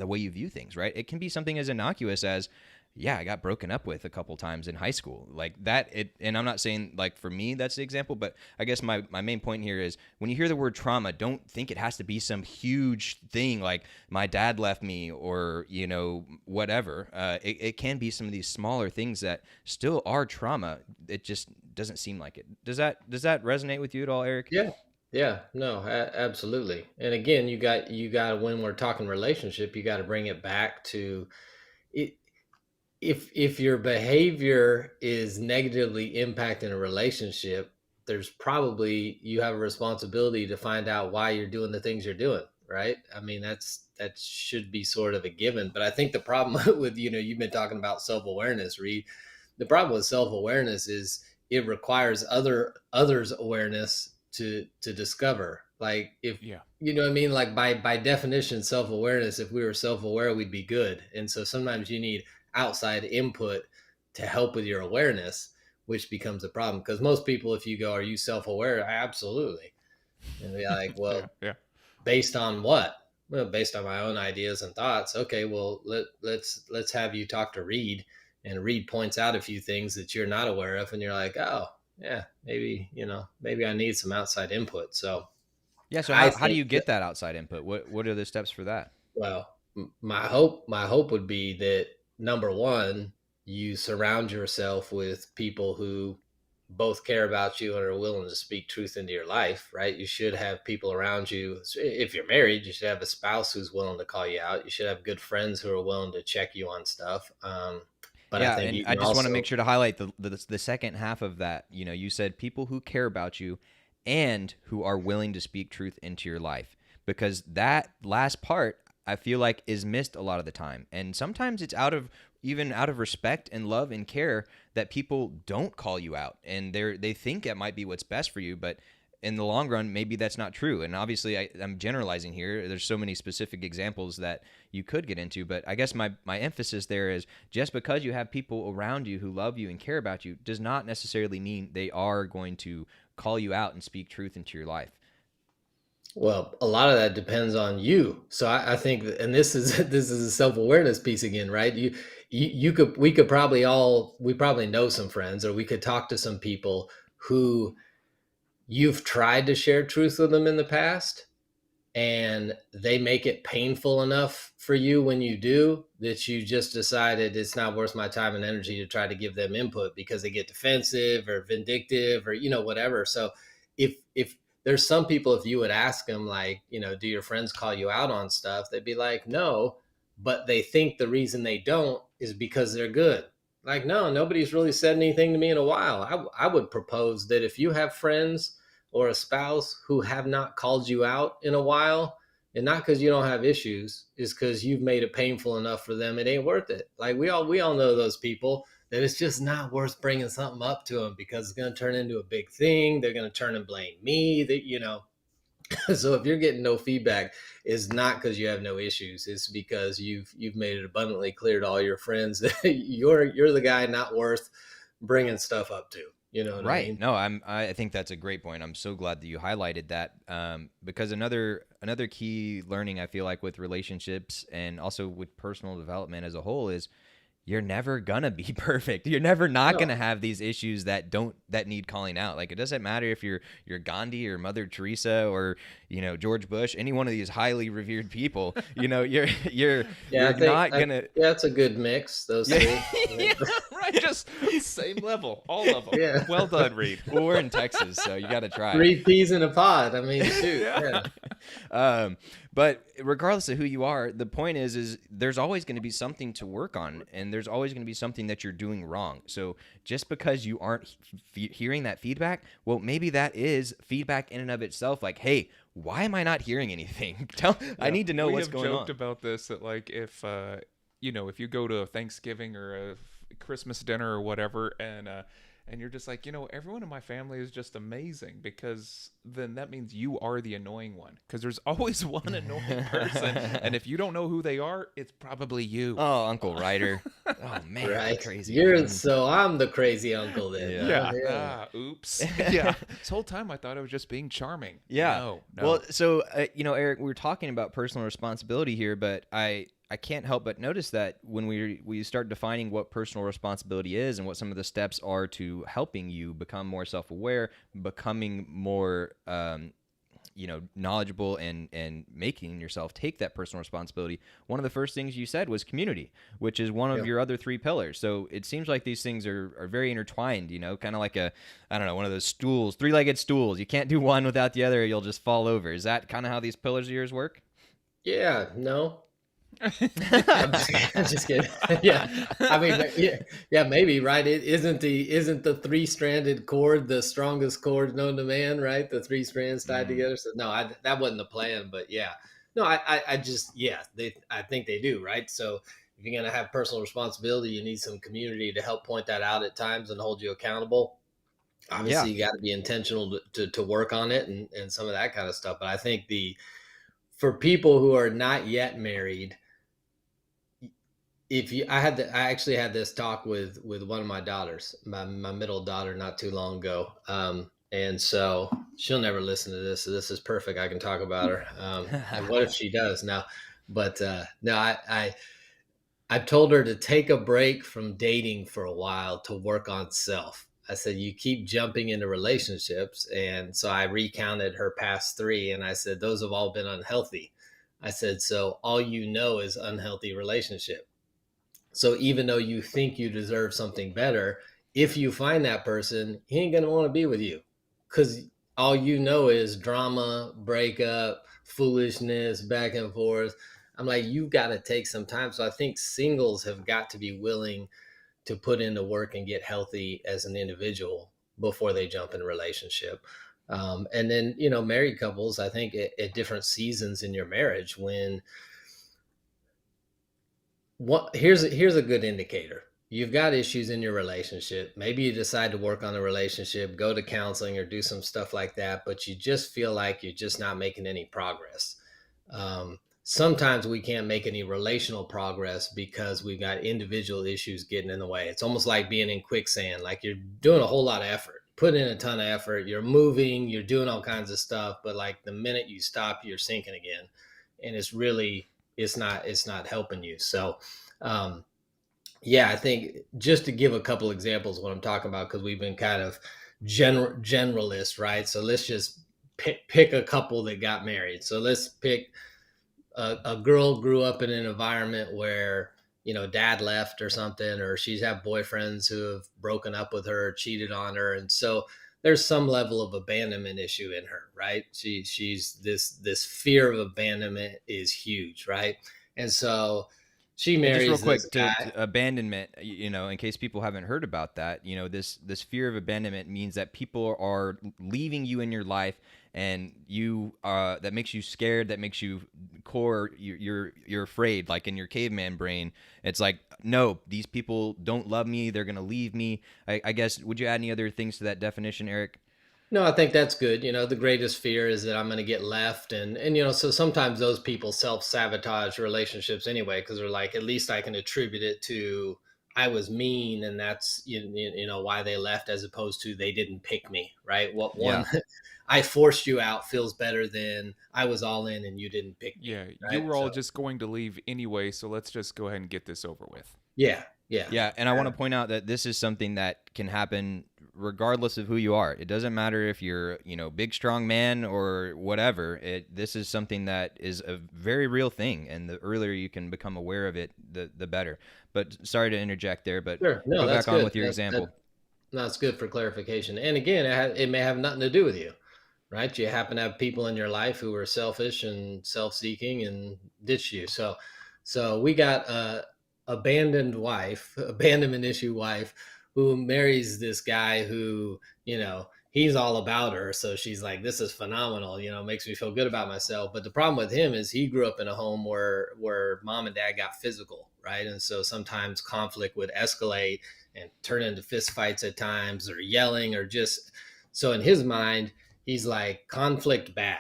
way you view things, right? It can be something as innocuous as, yeah, I got broken up with a couple times in high school, like that. And I'm not saying like for me that's the example, but I guess my main point here is when you hear the word trauma, don't think it has to be some huge thing like my dad left me or whatever. It can be some of these smaller things that still are trauma. It just doesn't seem like it. Does that resonate with you at all, Eric? yeah, yeah, no, absolutely. And again, you got when we're talking relationship, you got to bring it back to it. If your behavior is negatively impacting a relationship, there's probably you have a responsibility to find out why you're doing the things you're doing, right? I mean, that should be sort of a given. But I think the problem with, you've been talking about self-awareness, Reed. The problem with self-awareness is it requires others awareness to discover. Like if Yeah. you know what I mean, like by definition, self-awareness, if we were self-aware, we'd be good. And so sometimes you need outside input to help with your awareness, which becomes a problem. Because most people, if you go, are you self-aware? Absolutely. And they're like, Yeah. well, Yeah. based on what? Well, based on my own ideas and thoughts. Okay, well, let's have you talk to Reed, and Reed points out a few things that you're not aware of, and you're like, oh, yeah, maybe I need some outside input. So Yeah. So I how do think you get that outside input? What are the steps for that? well, My hope would be that, number one, you surround yourself with people who both care about you and are willing to speak truth into your life, right? You should have people around you. If you're married, you should have a spouse who's willing to call you out. You should have good friends who are willing to check you on stuff. But I Yeah, think and you I can just want to make also, sure to highlight the second half of that. You said people who care about you and who are willing to speak truth into your life, because that last part I feel like is missed a lot of the time. And sometimes it's even out of respect and love and care that people don't call you out, and they think it might be what's best for you, but in the long run, maybe that's not true. And obviously, I'm generalizing here. There's so many specific examples that you could get into, but I guess my emphasis there is just because you have people around you who love you and care about you does not necessarily mean they are going to call you out and speak truth into your life. well, a lot of that depends on you. So I think, and this is this is a self awareness piece again, right? You could we could probably all we probably know some friends, or we could talk to some people who you've tried to share truth with them in the past, and they make it painful enough for you when you do that you just decided it's not worth my time and energy to try to give them input because they get defensive or vindictive or whatever. So if there's some people, if you would ask them, like, do your friends call you out on stuff, they'd be like, no, but they think the reason they don't is because they're good. Like, no, nobody's really said anything to me in a while. I would propose that if you have friends or a spouse who have not called you out in a while, and not because you don't have issues, is because you've made it painful enough for them, it ain't worth it. Like, we all know those people that it's just not worth bringing something up to them because it's going to turn into a big thing. They're going to turn and blame me. That. So if you're getting no feedback, it's not because you have no issues. It's because you've made it abundantly clear to all your friends that you're the guy not worth bringing stuff up to. You know what I Right. mean? No, I think that's a great point. I'm so glad that you highlighted that, because another key learning I feel like with relationships and also with personal development as a whole is you're never gonna be perfect. You're never not No. gonna have these issues that need calling out. Like, it doesn't matter if you're Gandhi or Mother Teresa or George Bush, any one of these highly revered people. You're Yeah, you're not gonna. yeah, that's a good mix. Those Yeah. three. Yeah, right. Just same level, all of them. Yeah. Well done, Reed. Well, we're in Texas, so you got to try. Three peas in a pod. I mean, shoot. Yeah. Yeah. But regardless of who you are, the point is there's always going to be something to work on, and there's always going to be something that you're doing wrong. So just because you aren't hearing that feedback, well, maybe that is feedback in and of itself. Like, hey, why am I not hearing anything? I need to know what's going on. We have joked about this, that like if you go to a Thanksgiving or a Christmas dinner or whatever, and you're just like, everyone in my family is just amazing, because then that means you are the annoying one, because there's always one annoying person, and if you don't know who they are, it's probably you. Oh, Uncle Ryder. Oh man, Right. crazy. So I'm the crazy uncle then. Yeah. Yeah. Oops. Yeah. This whole time I thought I was just being charming. Yeah. No. Well, so Eric, we were talking about personal responsibility here, but I can't help but notice that when we start defining what personal responsibility is and what some of the steps are to helping you become more self-aware, becoming more knowledgeable, and making yourself take that personal responsibility, one of the first things you said was community, which is one of your other three pillars. So it seems like these things are very intertwined, kind of like one of those stools, three-legged stools. You can't do one without the other, you'll just fall over. Is that kind of how these pillars of yours work? Yeah. No. I'm just kidding. Yeah, I mean, yeah, maybe, right? It isn't the three-stranded cord the strongest cord known to man, right? The three strands tied together. So no, that wasn't the plan. But yeah, no, I just I think they do, right? So if you're gonna have personal responsibility, you need some community to help point that out at times and hold you accountable. Obviously, you got to be intentional to work on it and some of that kind of stuff. But I think for people who are not yet married, I actually had this talk with one of my daughters, my middle daughter, not too long ago. And so she'll never listen to this. So this is perfect. I can talk about her. And what if she does now? But no, I told her to take a break from dating for a while to work on self. I said, you keep jumping into relationships. And so I recounted her past three, and I said, those have all been unhealthy. I said, so all you know is unhealthy relationship. So even though you think you deserve something better, if you find that person, he ain't gonna want to be with you, because all you know is drama, breakup, foolishness, back and forth. I'm like, you've got to take some time. So I think singles have got to be willing to put in the work and get healthy as an individual before they jump in a relationship. And then, married couples, I think at different seasons in your marriage, when here's a good indicator. You've got issues in your relationship. Maybe you decide to work on the relationship, go to counseling or do some stuff like that, but you just feel like you're just not making any progress. Sometimes we can't make any relational progress because we've got individual issues getting in the way. It's almost like being in quicksand. Like, you're doing a whole lot of effort, putting in a ton of effort, you're moving, you're doing all kinds of stuff, but like the minute you stop, you're sinking again. And it's not helping you. So yeah, I think just to give a couple examples of what I'm talking about, because we've been kind of generalist, right? So let's just pick a couple that got married. So let's pick a girl grew up in an environment where, dad left or something, or she's had boyfriends who have broken up with her, cheated on her. And so there's some level of abandonment issue in her, right? She's this fear of abandonment is huge, right? And so she And just real marries this quick, guy. to abandonment, in case people haven't heard about that, this fear of abandonment means that people are leaving you in your life, and that makes you scared, that makes you you're afraid, like in your caveman brain. It's like, no, these people don't love me, they're gonna leave me. I guess, would you add any other things to that definition, Eric? No, I think that's good. The greatest fear is that I'm going to get left. And so sometimes those people self-sabotage relationships anyway, because they're like, at least I can attribute it to I was mean, and that's, why they left, as opposed to they didn't pick me, right? What one Yeah. I forced you out feels better than I was all in and you didn't pick me, Yeah, you right? were all So just going to leave anyway, so let's just go ahead and get this over with. yeah, yeah. Yeah, and I want to point out that this is something that can happen regardless of who you are. It doesn't matter if you're, big strong man or whatever. This is something that is a very real thing, and the earlier you can become aware of it, the better. But sorry to interject there, but Sure. No, go that's back on good. with your example. That's good for clarification. And again, it may have nothing to do with you, right? You happen to have people in your life who are selfish and self-seeking and ditch you. So we got a abandonment issue wife, who marries this guy who, he's all about her. So she's like, this is phenomenal, makes me feel good about myself. But the problem with him is he grew up in a home where mom and dad got physical, right? And so sometimes conflict would escalate and turn into fist fights at times, or yelling, or just, so in his mind, he's like, conflict bad.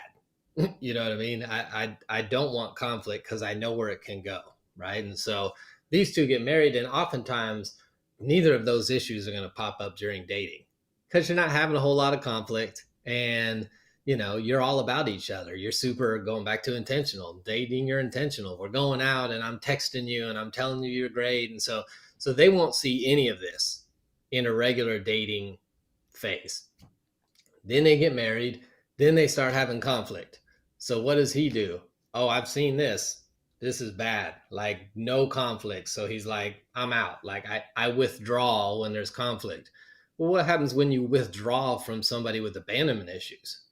You know what I mean? I don't want conflict because I know where it can go, right? And so these two get married, and oftentimes neither of those issues are going to pop up during dating, because you're not having a whole lot of conflict, and you're all about each other. You're super, going back to intentional dating, you're intentional. We're going out and I'm texting you and I'm telling you you're great. And so they won't see any of this in a regular dating phase. Then they get married, then they start having conflict. So what does he do? Oh, I've seen this. This is bad. Like, no conflict. So he's like, I'm out. Like, I withdraw when there's conflict. Well, what happens when you withdraw from somebody with abandonment issues?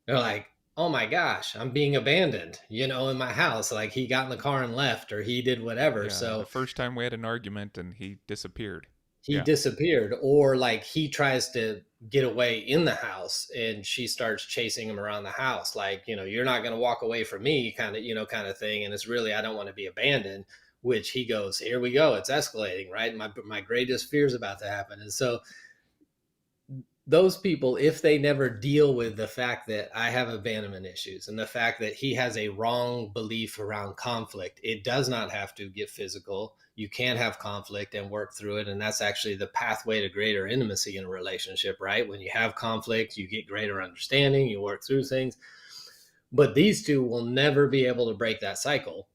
They're like, oh my gosh, I'm being abandoned, in my house. Like, he got in the car and left, or he did whatever. Yeah, the So first time we had an argument and he disappeared. he Yeah. disappeared, or like he tries to get away in the house and she starts chasing him around the house, like, you're not going to walk away from me, kind of thing. And it's really, I don't want to be abandoned, which he goes, here we go, it's escalating, right? My greatest fears about to happen. And so those people, if they never deal with the fact that I have abandonment issues and the fact that he has a wrong belief around conflict, it does not have to get physical. You can have conflict and work through it. And that's actually the pathway to greater intimacy in a relationship, right? When you have conflict, you get greater understanding, you work through things. But these two will never be able to break that cycle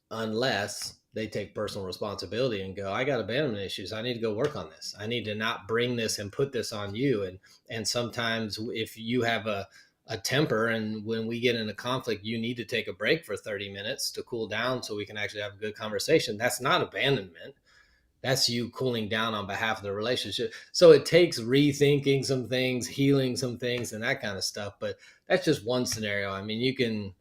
unless they take personal responsibility and go, I got abandonment issues. I need to go work on this. I need to not bring this and put this on you. And sometimes if you have a a temper, and when we get in a conflict, you need to take a break for 30 minutes to cool down so we can actually have a good conversation. That's not abandonment. That's you cooling down on behalf of the relationship. So it takes rethinking some things, healing some things, and that kind of stuff. But that's just one scenario. I mean, you can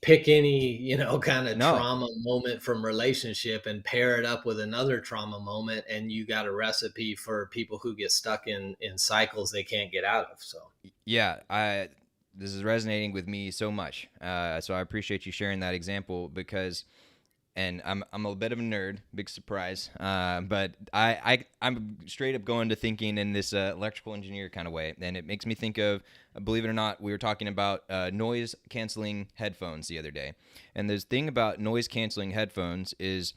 pick any, kind of No. trauma moment from relationship and pair it up with another trauma moment, and you got a recipe for people who get stuck in cycles they can't get out of. So Yeah, this is resonating with me so much. So I appreciate you sharing that example because, and I'm a bit of a nerd, big surprise. But I'm straight up going to thinking in this electrical engineer kind of way, and it makes me think of, believe it or not, we were talking about noise canceling headphones the other day, and the thing about noise canceling headphones is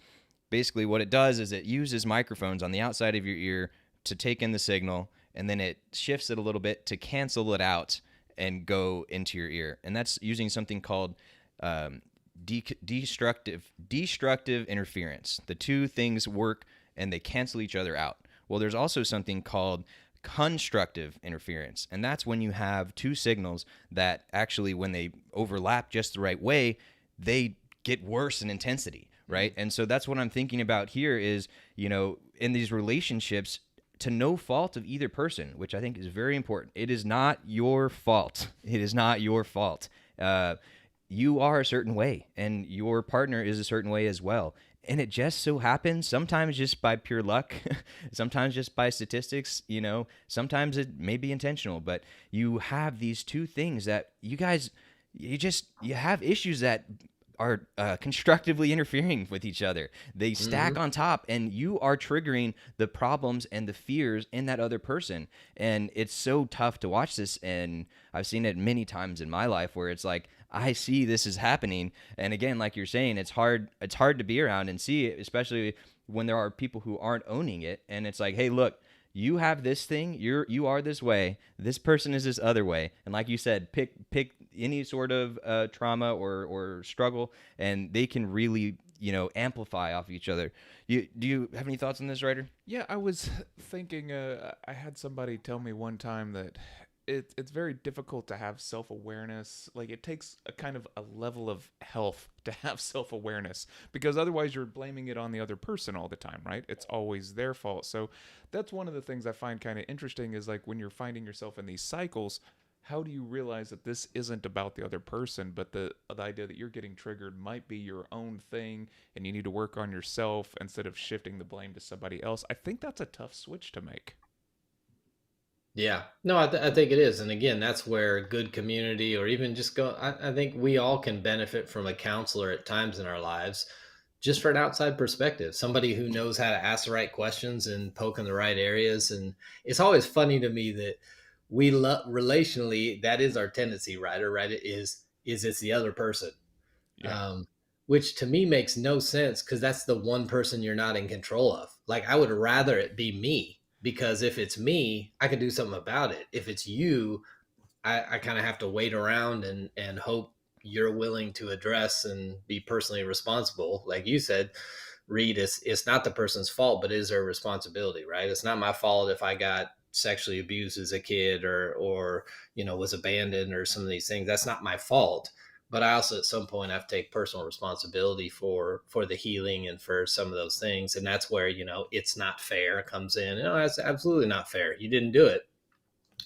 basically what it does is it uses microphones on the outside of your ear to take in the signal, and then it shifts it a little bit to cancel it out and go into your ear, and that's using something called destructive interference. The two things work and they cancel each other out. Well, there's also something called constructive interference, and that's when you have two signals that actually, when they overlap just the right way, they get worse in intensity, right? And so that's what I'm thinking about here is, in these relationships, to no fault of either person, which I think is very important. It is not your fault. It is not your fault. You are a certain way, and your partner is a certain way as well. And it just so happens, sometimes just by pure luck, sometimes just by statistics, sometimes it may be intentional, but you have these two things that you guys, you have issues that are constructively interfering with each other. They stack on top, and you are triggering the problems and the fears in that other person. And it's so tough to watch this. And I've seen it many times in my life where it's like, I see this is happening. And again, like you're saying, it's hard to be around and see it, especially when there are people who aren't owning it. And it's like, hey, look, you have this thing, you are this way, this person is this other way. And like you said, pick any sort of trauma or struggle, and they can really, amplify off each other. Do you have any thoughts on this, Ryder? Yeah, I was thinking, I had somebody tell me one time that it's very difficult to have self-awareness. Like, it takes a kind of a level of health to have self-awareness, because otherwise you're blaming it on the other person all the time, right? It's always their fault. So that's one of the things I find kind of interesting, is like, when you're finding yourself in these cycles, how do you realize that this isn't about the other person, but the idea that you're getting triggered might be your own thing, and you need to work on yourself instead of shifting the blame to somebody else? I think that's a tough switch to make. yeah, no, I think it is. And again, that's where good community, or even just go, I think we all can benefit from a counselor at times in our lives, just for an outside perspective, somebody who knows how to ask the right questions and poke in the right areas. And it's always funny to me that we love relationally, that is our tendency, right? It is it's the other person. Yeah. Which to me makes no sense, because that's the one person you're not in control of. Like, I would rather it be me, because if it's me, I can do something about it. If it's you, I kind of have to wait around and hope you're willing to address and be personally responsible. Like you said, Reed, it's not the person's fault, but it is their responsibility, right? It's not my fault if I got sexually abused as a kid, or was abandoned, or some of these things. That's not my fault. But I also, at some point, have to take personal responsibility for the healing and for some of those things. And that's where, it's not fair comes in. No, that's absolutely not fair. You didn't do it,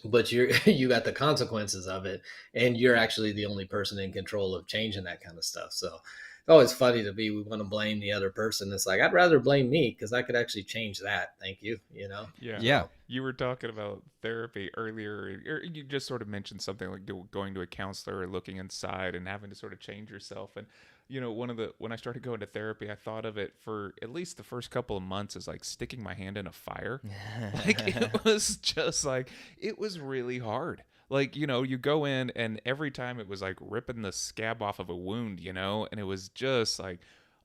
but you got the consequences of it, and you're actually the only person in control of changing that kind of stuff. So it's always funny to me. We want to blame the other person. It's like, I'd rather blame me, because I could actually change that. Thank you. Yeah. Yeah. You were talking about therapy earlier, or you just sort of mentioned something like going to a counselor or looking inside and having to sort of change yourself. And, when I started going to therapy, I thought of it for at least the first couple of months as like sticking my hand in a fire. Like, it was just like, it was really hard. Like, you go in, and every time it was like ripping the scab off of a wound, and it was just like,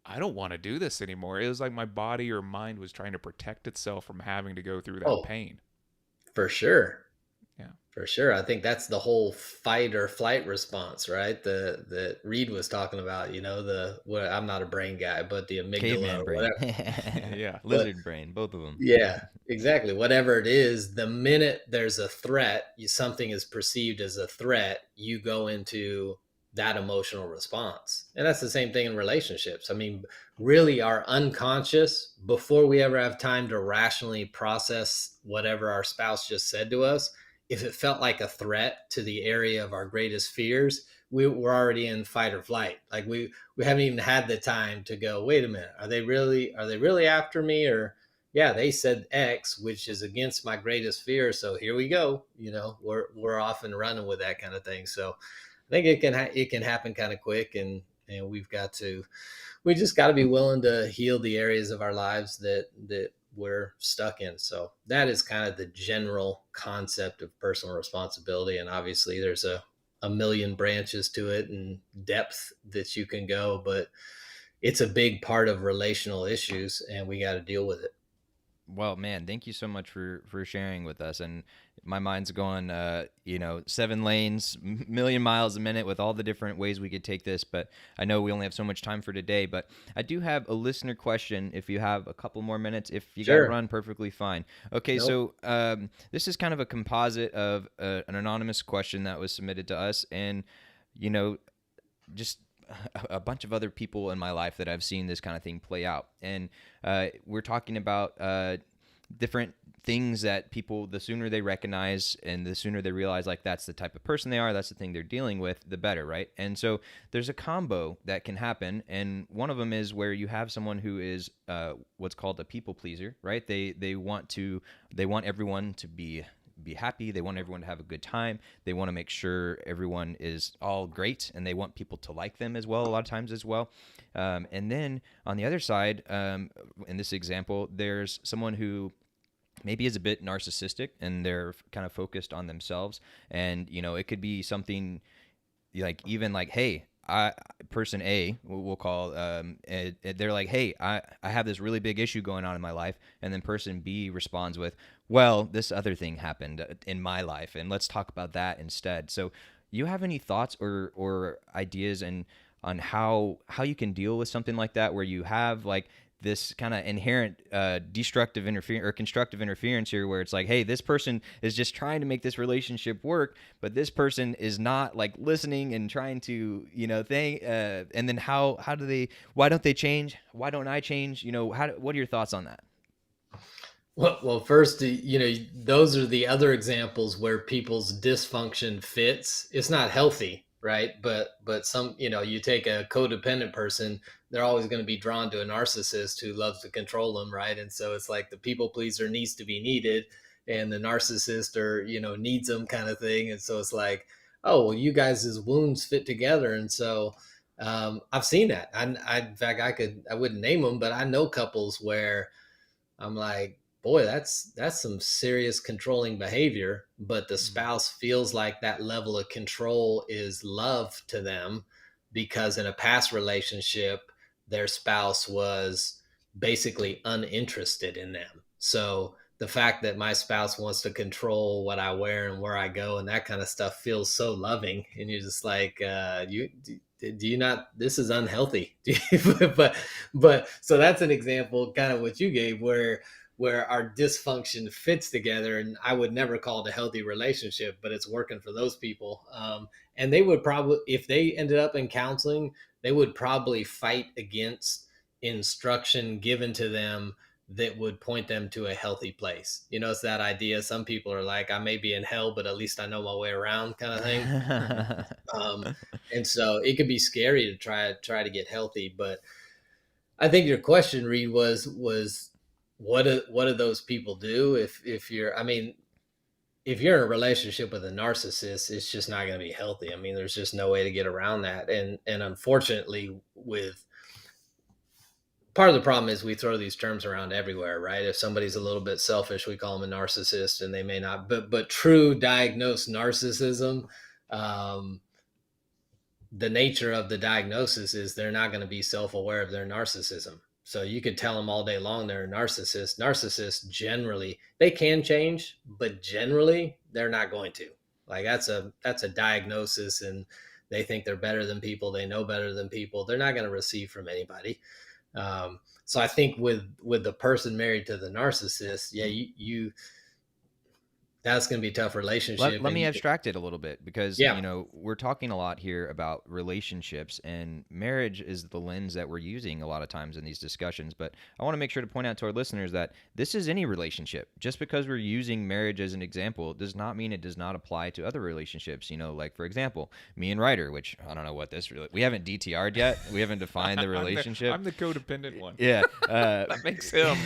I don't want to do this anymore. It was like my body or mind was trying to protect itself from having to go through that Oh, pain. for sure. Yeah. For sure. I think that's the whole fight or flight response, right? The Reed was talking about, what I'm not a brain guy, but the amygdala Caveman or brain. whatever. Yeah. But Lizard brain, both of them. yeah, exactly. Whatever it is, the minute there's a threat, something is perceived as a threat, you go into that emotional response. And that's the same thing in relationships. I mean, really, our unconscious, before we ever have time to rationally process whatever our spouse just said to us, if it felt like a threat to the area of our greatest fears, we're already in fight or flight. Like we haven't even had the time to go, wait a minute, are they really after me? Or yeah, they said X, which is against my greatest fear. So here we go. We're off and running with that kind of thing. So I think it can happen kind of quick, and we just got to be willing to heal the areas of our lives that we're stuck in. So that is kind of the general concept of personal responsibility, and obviously there's a million branches to it and depth that you can go, but it's a big part of relational issues, and we got to deal with it. Well, man, thank you so much for sharing with us. And my mind's going, 7 lanes, million miles a minute with all the different ways we could take this. But I know we only have so much time for today. But I do have a listener question. If you have a couple more minutes, if you got to Sure. run, perfectly fine. Okay, Nope. so this is kind of a composite of an anonymous question that was submitted to us, and you know, just a bunch of other people in my life that I've seen this kind of thing play out. And we're talking about different things that people, the sooner they recognize and the sooner they realize, like, that's the type of person they are, that's the thing they're dealing with, the better, right? And so there's a combo that can happen. And one of them is where you have someone who is what's called a people pleaser, right? They want everyone to be happy. They want everyone to have a good time. They want to make sure everyone is all great, and they want people to like them as well, a lot of times as well. And then on the other side, in this example, there's someone who maybe is a bit narcissistic, and they're kind of focused on themselves. And, it could be something like, even like, hey, person A, we'll call, they're like, hey, I have this really big issue going on in my life. And then person B responds with, well, this other thing happened in my life, and let's talk about that instead. So you have any thoughts or ideas on how you can deal with something like that, where you have like this kind of inherent destructive interference or constructive interference here, where it's like, hey, this person is just trying to make this relationship work, but this person is not like listening and trying to, and then why don't they change? Why don't I change? What are your thoughts on that? Well, first, those are the other examples where people's dysfunction fits. It's not healthy, right? But some, you take a codependent person, they're always going to be drawn to a narcissist who loves to control them, right? And so it's like the people pleaser needs to be needed, and the narcissist needs them, kind of thing. And so it's like, oh, well, you guys' wounds fit together, and so I've seen that. In fact, I wouldn't name them, but I know couples where I'm like, boy, that's some serious controlling behavior, but the spouse feels like that level of control is love to them, because in a past relationship, their spouse was basically uninterested in them. So the fact that my spouse wants to control what I wear and where I go and that kind of stuff feels so loving. And you're just like, do you not, this is unhealthy. but so that's an example, kind of what you gave, where our dysfunction fits together, and I would never call it a healthy relationship, but it's working for those people. And they would probably, if they ended up in counseling, they would probably fight against instruction given to them that would point them to a healthy place. It's that idea. Some people are like, I may be in hell, but at least I know my way around, kind of thing. Um, and so it could be scary to try to get healthy. But I think your question, Reed, was what do those people do if you're, I mean, if you're in a relationship with a narcissist, it's just not going to be healthy. I mean, there's just no way to get around that. And unfortunately, with part of the problem is we throw these terms around everywhere, right? If somebody's a little bit selfish, we call them a narcissist, and they may not, but true diagnosed narcissism, um, the nature of the diagnosis is they're not going to be self-aware of their narcissism. So you could tell them all day long they're a narcissist. Narcissists generally, they can change, but generally they're not going to. Like that's a diagnosis, and they think they're better than people. They know better than people. They're not going to receive from anybody. So I think with the person married to the narcissist, yeah, you that's going to be a tough relationship. Let And me abstract it a little bit because, yeah, we're talking a lot here about relationships, and marriage is the lens that we're using a lot of times in these discussions. But I want to make sure to point out to our listeners that this is any relationship. Just because we're using marriage as an example does not mean it does not apply to other relationships. Like, for example, me and Ryder, which I don't know what this really, we haven't DTR'd yet. We haven't defined the relationship. I'm the codependent one. Yeah. That makes him.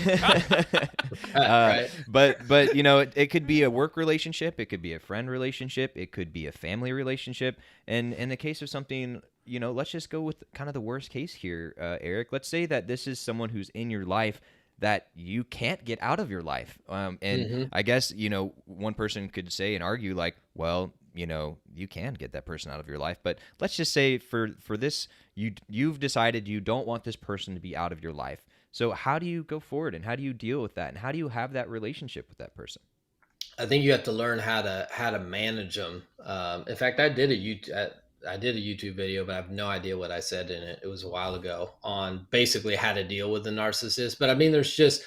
right. But it could be a work relationship, it could be a friend relationship, it could be a family relationship, and in the case of something, let's just go with kind of the worst case here, Eric. Let's say that this is someone who's in your life that you can't get out of your life, and I guess one person could say and argue like, well, you can get that person out of your life, but let's just say for this, you've decided you don't want this person to be out of your life. So how do you go forward, and how do you deal with that, and how do you have that relationship with that person? I think you have to learn how to manage them. In fact, I did a YouTube video, but I have no idea what I said in it. It was a while ago on basically how to deal with the narcissist. But I mean, there's just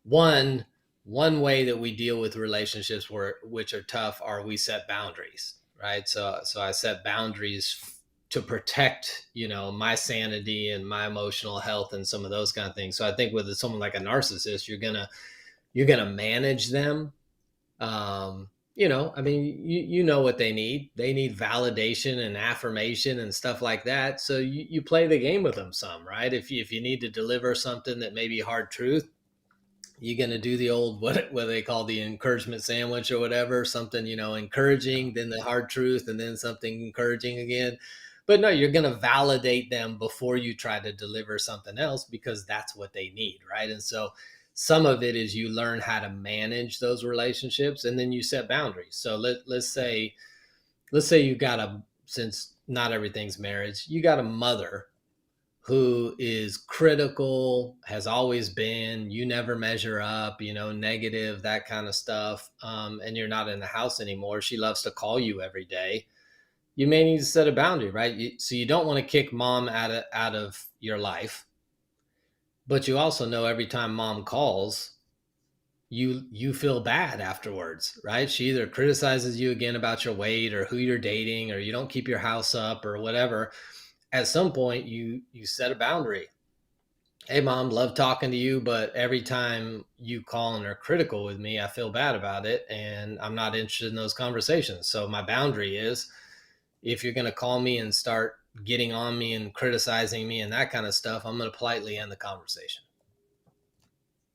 one way that we deal with relationships which are tough are we set boundaries, right? So I set boundaries to protect, my sanity and my emotional health and some of those kind of things. So I think with someone like a narcissist, you're gonna manage them. I mean, you know what they need. They need validation and affirmation and stuff like that. So you play the game with them some, right? If you need to deliver something that may be hard truth, you're going to do the old, what they call the encouragement sandwich or whatever, something, encouraging, then the hard truth, and then something encouraging again. But no, you're going to validate them before you try to deliver something else, because that's what they need, right? And so some of it is you learn how to manage those relationships, and then you set boundaries. So let's say you got since not everything's marriage, you got a mother who is critical, has always been, you never measure up, negative, that kind of stuff. And you're not in the house anymore. She loves to call you every day. You may need to set a boundary, right? So you don't want to kick mom out of your life, but you also know every time mom calls, you feel bad afterwards, right? She either criticizes you again about your weight or who you're dating, or you don't keep your house up or whatever. At some point you set a boundary. Hey mom, love talking to you, but every time you call and are critical with me, I feel bad about it, and I'm not interested in those conversations. So my boundary is, if you're going to call me and start getting on me and criticizing me and that kind of stuff, I'm going to politely end the conversation.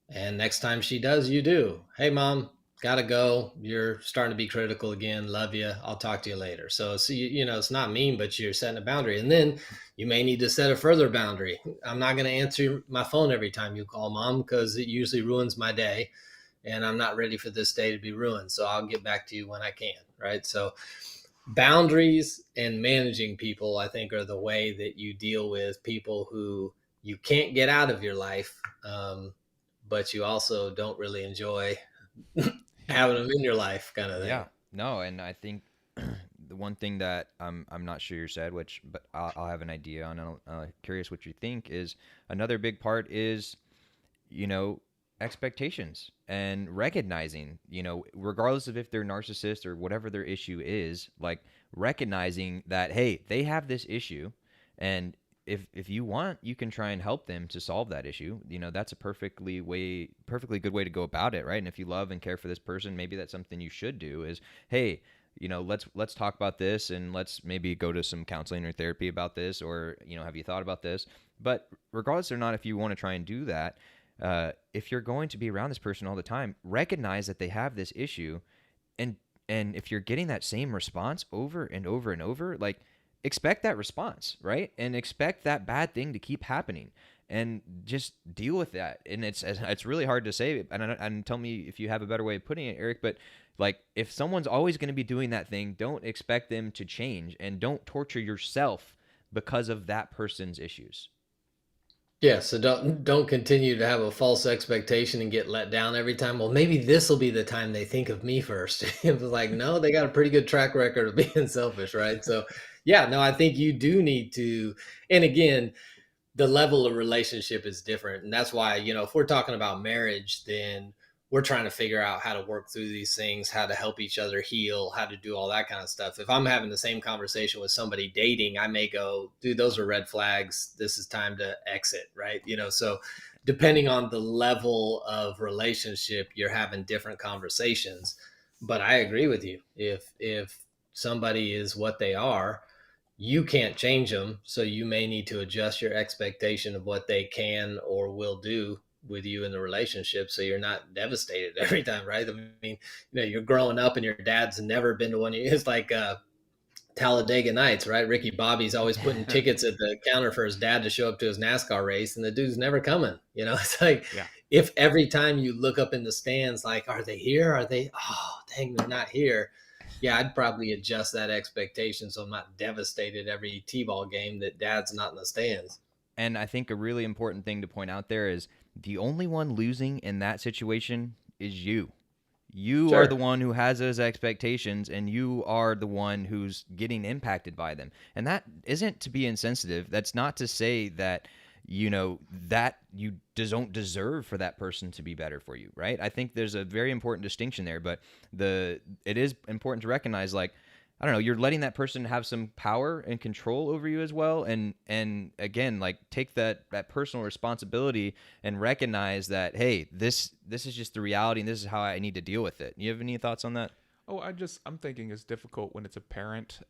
And next time she does, you do. Hey mom, gotta go. You're starting to be critical again. Love you. I'll talk to you later. So it's not mean, but you're setting a boundary. And then you may need to set a further boundary. I'm not going to answer my phone every time you call, mom, because it usually ruins my day, and I'm not ready for this day to be ruined. So I'll get back to you when I can. Right. So boundaries and managing people, I think, are the way that you deal with people who you can't get out of your life. But you also don't really enjoy having them in your life, kind of thing. Yeah, no, and I think the one thing that I'm not sure you said, but I'll have an idea on. I'm curious what you think is another big part is, expectations and recognizing, regardless of if they're narcissist or whatever their issue is, like recognizing that, hey, they have this issue, and if you want, you can try and help them to solve that issue. That's a perfectly good way to go about it, right? And if you love and care for this person, maybe that's something you should do is, hey, let's talk about this, and let's maybe go to some counseling or therapy about this, or, have you thought about this? But regardless or not, if you want to try and do that, if you're going to be around this person all the time, recognize that they have this issue, and if you're getting that same response over and over and over, like, expect that response, right? And expect that bad thing to keep happening, and just deal with that. And it's really hard to say, and tell me if you have a better way of putting it, Eric, but like, if someone's always going to be doing that thing, don't expect them to change, and don't torture yourself because of that person's issues. Yeah, so don't continue to have a false expectation and get let down every time. Well, maybe this will be the time they think of me first. It was like, no, they got a pretty good track record of being selfish, right? So, yeah, no, I think you do need to. And again, the level of relationship is different. And that's why, if we're talking about marriage, then we're trying to figure out how to work through these things, how to help each other heal, how to do all that kind of stuff. If I'm having the same conversation with somebody dating, I may go, dude, those are red flags. This is time to exit, right? So depending on the level of relationship, you're having different conversations. But I agree with you. If somebody is what they are, you can't change them, so you may need to adjust your expectation of what they can or will do with you in the relationship, so you're not devastated every time, right? I mean, you're growing up and your dad's never been to one of you. It's like Talladega Nights, right? Ricky Bobby's always putting tickets at the counter for his dad to show up to his NASCAR race, and the dude's never coming. It's like, Yeah. if every time you look up in the stands, like, are they here? Are they? Oh, dang, they're not here. Yeah, I'd probably adjust that expectation so I'm not devastated every T-ball game that dad's not in the stands. And I think a really important thing to point out there is the only one losing in that situation is you. You are the Sure. one who has those expectations, and you are the one who's getting impacted by them. And that isn't to be insensitive. That's not to say that that you don't deserve for that person to be better for you, right? I think there's a very important distinction there, but it is important to recognize, like, I don't know, you're letting that person have some power and control over you as well, and again, like, take that personal responsibility and recognize that, hey, this is just the reality, and this is how I need to deal with it. You have any thoughts on that? Oh, I'm thinking it's difficult when it's a parent.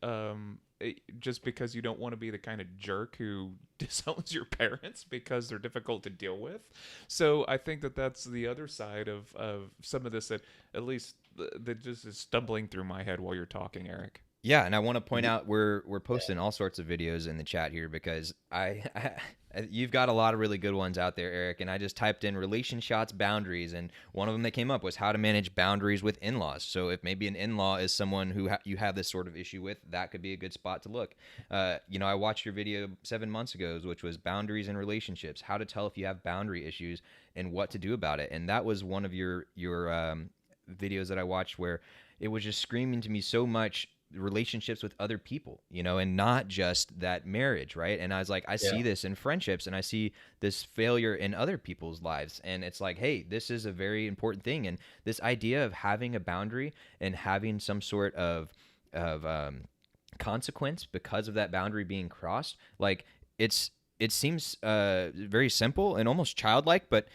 Just because you don't want to be the kind of jerk who disowns your parents because they're difficult to deal with. So I think that's the other side of some of this that at least that just is stumbling through my head while you're talking, Eric. Yeah, and I want to point out we're posting all sorts of videos in the chat here because you've got a lot of really good ones out there, Eric. And I just typed in Relationshots boundaries, and one of them that came up was how to manage boundaries with in-laws. So if maybe an in-law is someone who you have this sort of issue with, that could be a good spot to look. I watched your video 7 months ago, which was boundaries in relationships, how to tell if you have boundary issues and what to do about it. And that was one of your videos that I watched where it was just screaming to me so much relationships with other people, and not just that marriage, right? And I was like, I see Yeah. this in friendships, and I see this failure in other people's lives, and it's like, hey, this is a very important thing. And this idea of having a boundary and having some sort of consequence because of that boundary being crossed, like, it seems very simple and almost childlike, but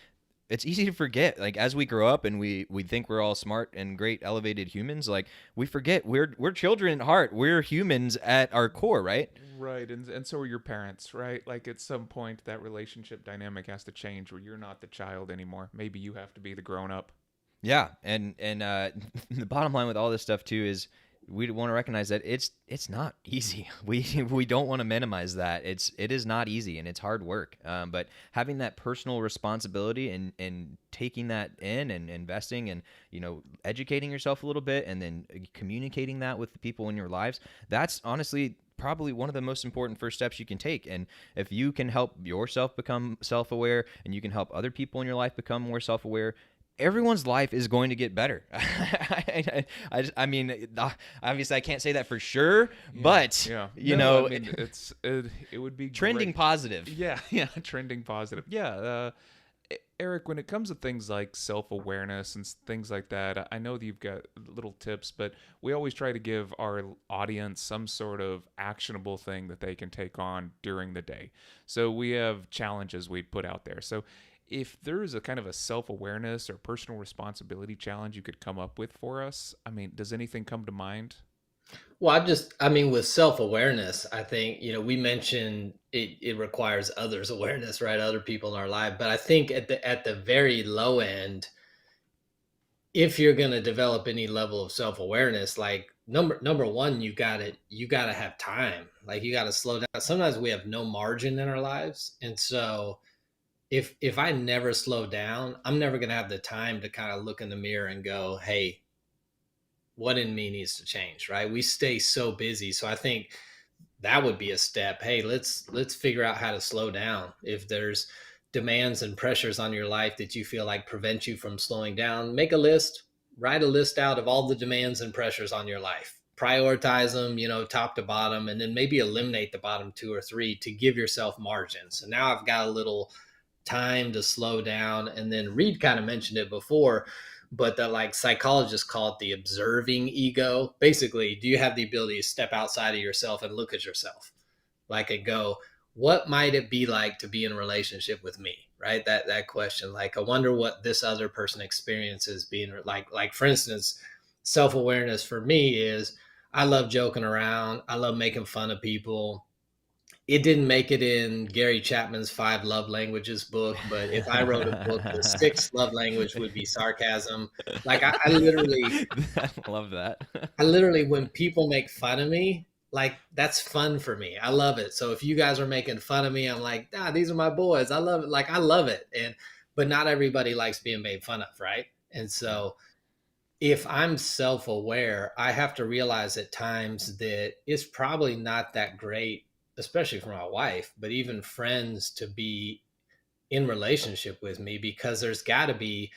it's easy to forget. Like, as we grow up and we think we're all smart and great elevated humans, like, we forget we're children at heart. We're humans at our core, right? Right, and so are your parents, right? Like at some point that relationship dynamic has to change where you're not the child anymore. Maybe you have to be the grown up. Yeah, and the bottom line with all this stuff too is we want to recognize that it's not easy. We don't want to minimize that. It is not easy, and it's hard work. But having that personal responsibility and taking that in and investing and educating yourself a little bit, and then communicating that with the people in your lives, that's honestly probably one of the most important first steps you can take. And if you can help yourself become self-aware, and you can help other people in your life become more self-aware, everyone's life is going to get better. I mean, obviously I can't say that for sure, but Yeah. you No, know, I mean it would be trending great. positive. Yeah, yeah, trending positive. Yeah, Eric, when it comes to things like self-awareness and things like that, I know that you've got little tips, but we always try to give our audience some sort of actionable thing that they can take on during the day. So we have challenges we put out there. So if there is a kind of a self-awareness or personal responsibility challenge you could come up with for us, I mean, does anything come to mind? Well, I mean, with self awareness, I think, we mentioned it requires others' awareness, right? Other people in our life. But I think at the very low end, if you're going to develop any level of self awareness, like number one, you got to have time. Like, you got to slow down. Sometimes we have no margin in our lives, and so if I never slow down, I'm never going to have the time to kind of look in the mirror and go, hey, what in me needs to change, right? We stay so busy. So I think that would be a step. Hey, let's figure out how to slow down. If there's demands and pressures on your life that you feel like prevent you from slowing down, make a list, write a list out of all the demands and pressures on your life. Prioritize them, top to bottom, and then maybe eliminate the bottom two or three to give yourself margin. So now I've got a little time to slow down. And then Reed kind of mentioned it before, but the like psychologists call it the observing ego. Basically, do you have the ability to step outside of yourself and look at yourself, like, and go, what might it be like to be in a relationship with me? Right? That question, like, I wonder what this other person experiences being like, for instance, self-awareness for me is I love joking around. I love making fun of people. It didn't make it in Gary Chapman's 5 love languages book, but if I wrote a book, the 6th love language would be sarcasm. Like I literally, I love that. when people make fun of me, like, that's fun for me. I love it. So if you guys are making fun of me, I'm like, these are my boys. I love it. Like, I love it. But not everybody likes being made fun of, right? And so if I'm self-aware, I have to realize at times that it's probably not that great, especially for my wife, but even friends, to be in relationship with me, because there's got to be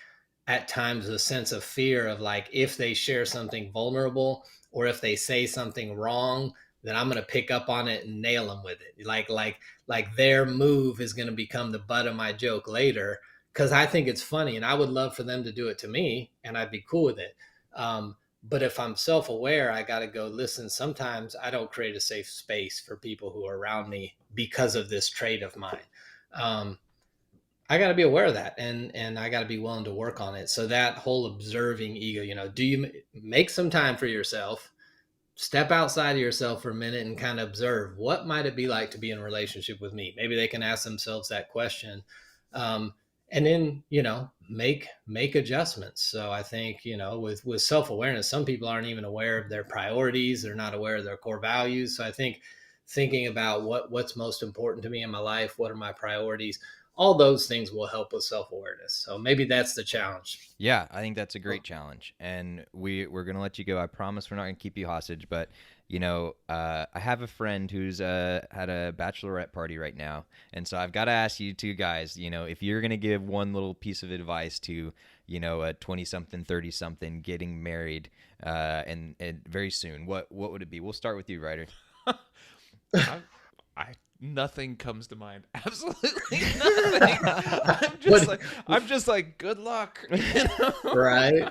at times a sense of fear of, like, if they share something vulnerable or if they say something wrong, then I'm going to pick up on it and nail them with it. Like their move is going to become the butt of my joke later, because I think it's funny and I would love for them to do it to me and I'd be cool with it. But if I'm self-aware, I got to go, listen, sometimes I don't create a safe space for people who are around me because of this trait of mine. I got to be aware of that, and I got to be willing to work on it. So that whole observing ego, do you make some time for yourself, step outside of yourself for a minute and kind of observe, what might it be like to be in a relationship with me? Maybe they can ask themselves that question. And then, make adjustments. So I think, with self-awareness, some people aren't even aware of their priorities. They're not aware of their core values. So I think thinking about what's most important to me in my life, what are my priorities, all those things will help with self-awareness. So maybe that's the challenge. Yeah, I think that's a great challenge. And we're going to let you go. I promise we're not going to keep you hostage. But, I have a friend who's had a bachelorette party right now. And so I've got to ask you two guys, if you're going to give one little piece of advice to, a 20-something, 30-something getting married and very soon, what would it be? We'll start with you, Ryder. Nothing comes to mind. Absolutely nothing. I'm just like, good luck. Right.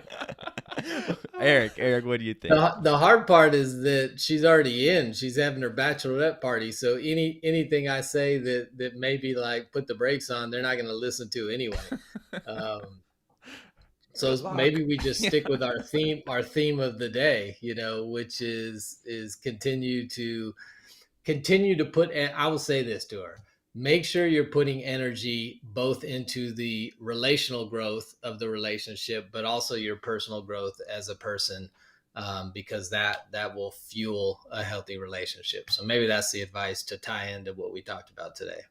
Eric, what do you think? The hard part is that she's already in. She's having her bachelorette party. So anything I say that maybe like put the brakes on, they're not going to listen to anyway. So maybe we just stick with our theme of the day, which is continue to put, and I will say this to her, make sure you're putting energy both into the relational growth of the relationship, but also your personal growth as a person, because that will fuel a healthy relationship. So maybe that's the advice to tie into what we talked about today.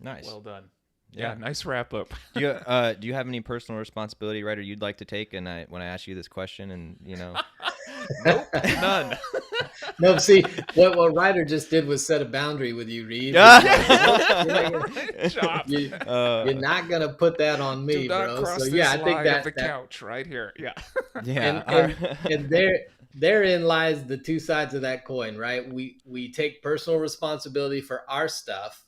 Nice. Well done. Yeah, nice wrap up. Do you have any personal responsibility, Ryder, you'd like to take? And when I ask you this question, and Nope, none. No, see, what Ryder just did was set a boundary with you, Reed. You're not gonna put that on me, bro. So yeah, I think that the couch right here. Yeah. Yeah. And therein lies the two sides of that coin, right? We take personal responsibility for our stuff,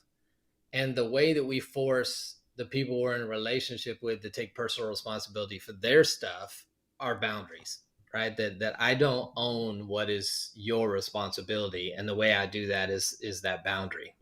and the way that we force the people we're in a relationship with to take personal responsibility for their stuff are boundaries. Right. That I don't own what is your responsibility. And the way I do that is that boundary.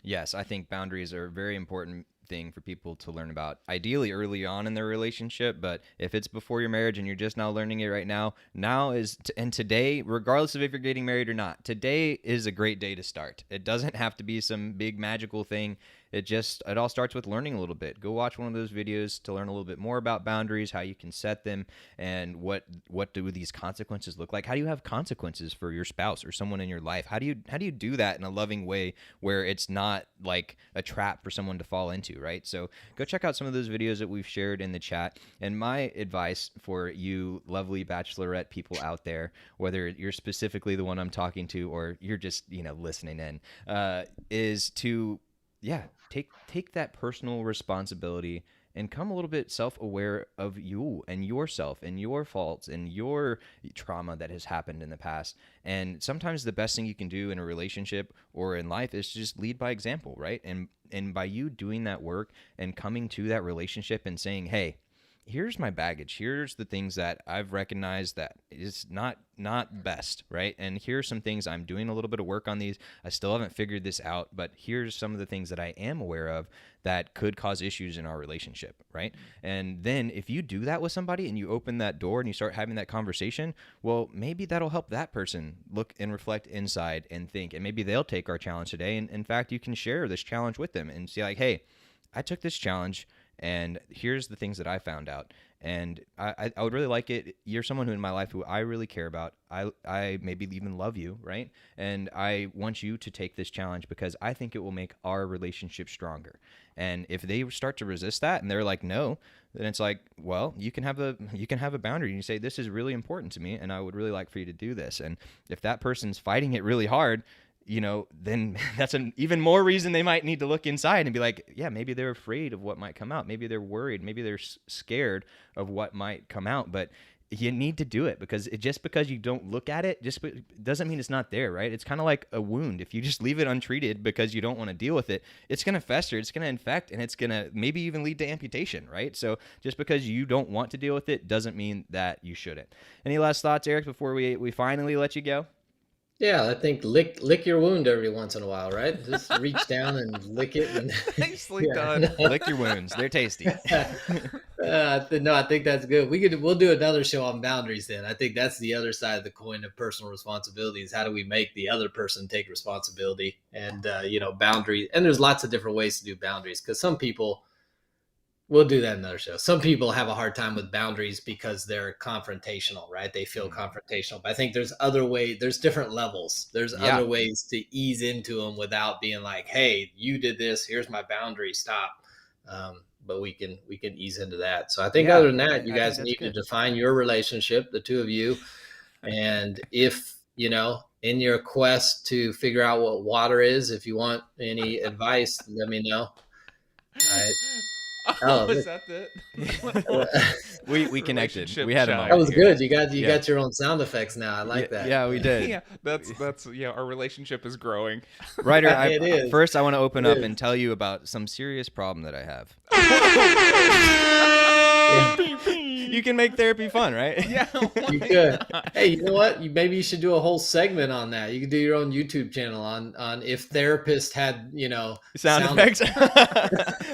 Yes, I think boundaries are a very important thing for people to learn about, ideally early on in their relationship. But if it's before your marriage and you're just now learning it right now and today, regardless of if you're getting married or not, today is a great day to start. It doesn't have to be some big magical thing. it all starts with learning a little bit. Go watch one of those videos to learn a little bit more about boundaries, how you can set them, and what do these consequences look like. How do you have consequences for your spouse or someone in your life? How do you do that in a loving way where it's not like a trap for someone to fall into, right? So go check out some of those videos that we've shared in the chat. And my advice for you lovely bachelorette people out there, whether you're specifically the one I'm talking to or you're just, listening in, is to, take that personal responsibility and come a little bit self-aware of you and yourself and your faults and your trauma that has happened in the past. And sometimes the best thing you can do in a relationship or in life is just lead by example, right? And by you doing that work and coming to that relationship and saying, hey, here's my baggage. Here's the things that I've recognized that is not best, right? And here's some things I'm doing a little bit of work on these. I still haven't figured this out, but here's some of the things that I am aware of that could cause issues in our relationship, right? And then if you do that with somebody and you open that door and you start having that conversation, well, maybe that'll help that person look and reflect inside and think, and maybe they'll take our challenge today. And in fact, you can share this challenge with them and say like, hey, I took this challenge, and here's the things that I found out. And I would really like it. You're someone who in my life who I really care about. I maybe even love you, right? And I want you to take this challenge because I think it will make our relationship stronger. And if they start to resist that and they're like, no, then it's like, well, you can have a boundary. You say, this is really important to me, and I would really like for you to do this. And if that person's fighting it really hard, then that's an even more reason they might need to look inside and be like, yeah, maybe they're afraid of what might come out. Maybe they're worried. Maybe they're scared of what might come out. But you need to do it because just because you don't look at it doesn't mean it's not there, right? It's kind of like a wound. If you just leave it untreated because you don't want to deal with it, it's going to fester, it's going to infect, and it's going to maybe even lead to amputation, right? So just because you don't want to deal with it doesn't mean that you shouldn't. Any last thoughts, Eric, before we finally let you go? Yeah, I think lick your wound every once in a while, right? Just reach down and lick it. And Nicely done. Lick your wounds; they're tasty. No, I think that's good. We'll do another show on boundaries then. I think that's the other side of the coin of personal responsibility is how do we make the other person take responsibility and boundaries. And there's lots of different ways to do boundaries because some people. We'll do that in another show. Some people have a hard time with boundaries because they're confrontational, right? They feel confrontational. But I think there's there's different levels. There's other ways to ease into them without being like, hey, you did this. Here's my boundary. Stop. But we can ease into that. So I think other than that, you guys need to define your relationship, the two of you. And if, in your quest to figure out what water is, if you want any advice, let me know. All right. Oh, is that it? we connected. We had a moment. That was good. You got your own sound effects now. I like that. Yeah, we did. Yeah, that's our relationship is growing. Ryder, first I want to open up and tell you about some serious problem that I have. You can make therapy fun, right? Yeah, you could. Hey, you know what? Maybe you should do a whole segment on that. You could do your own YouTube channel on if therapists had, sound effects.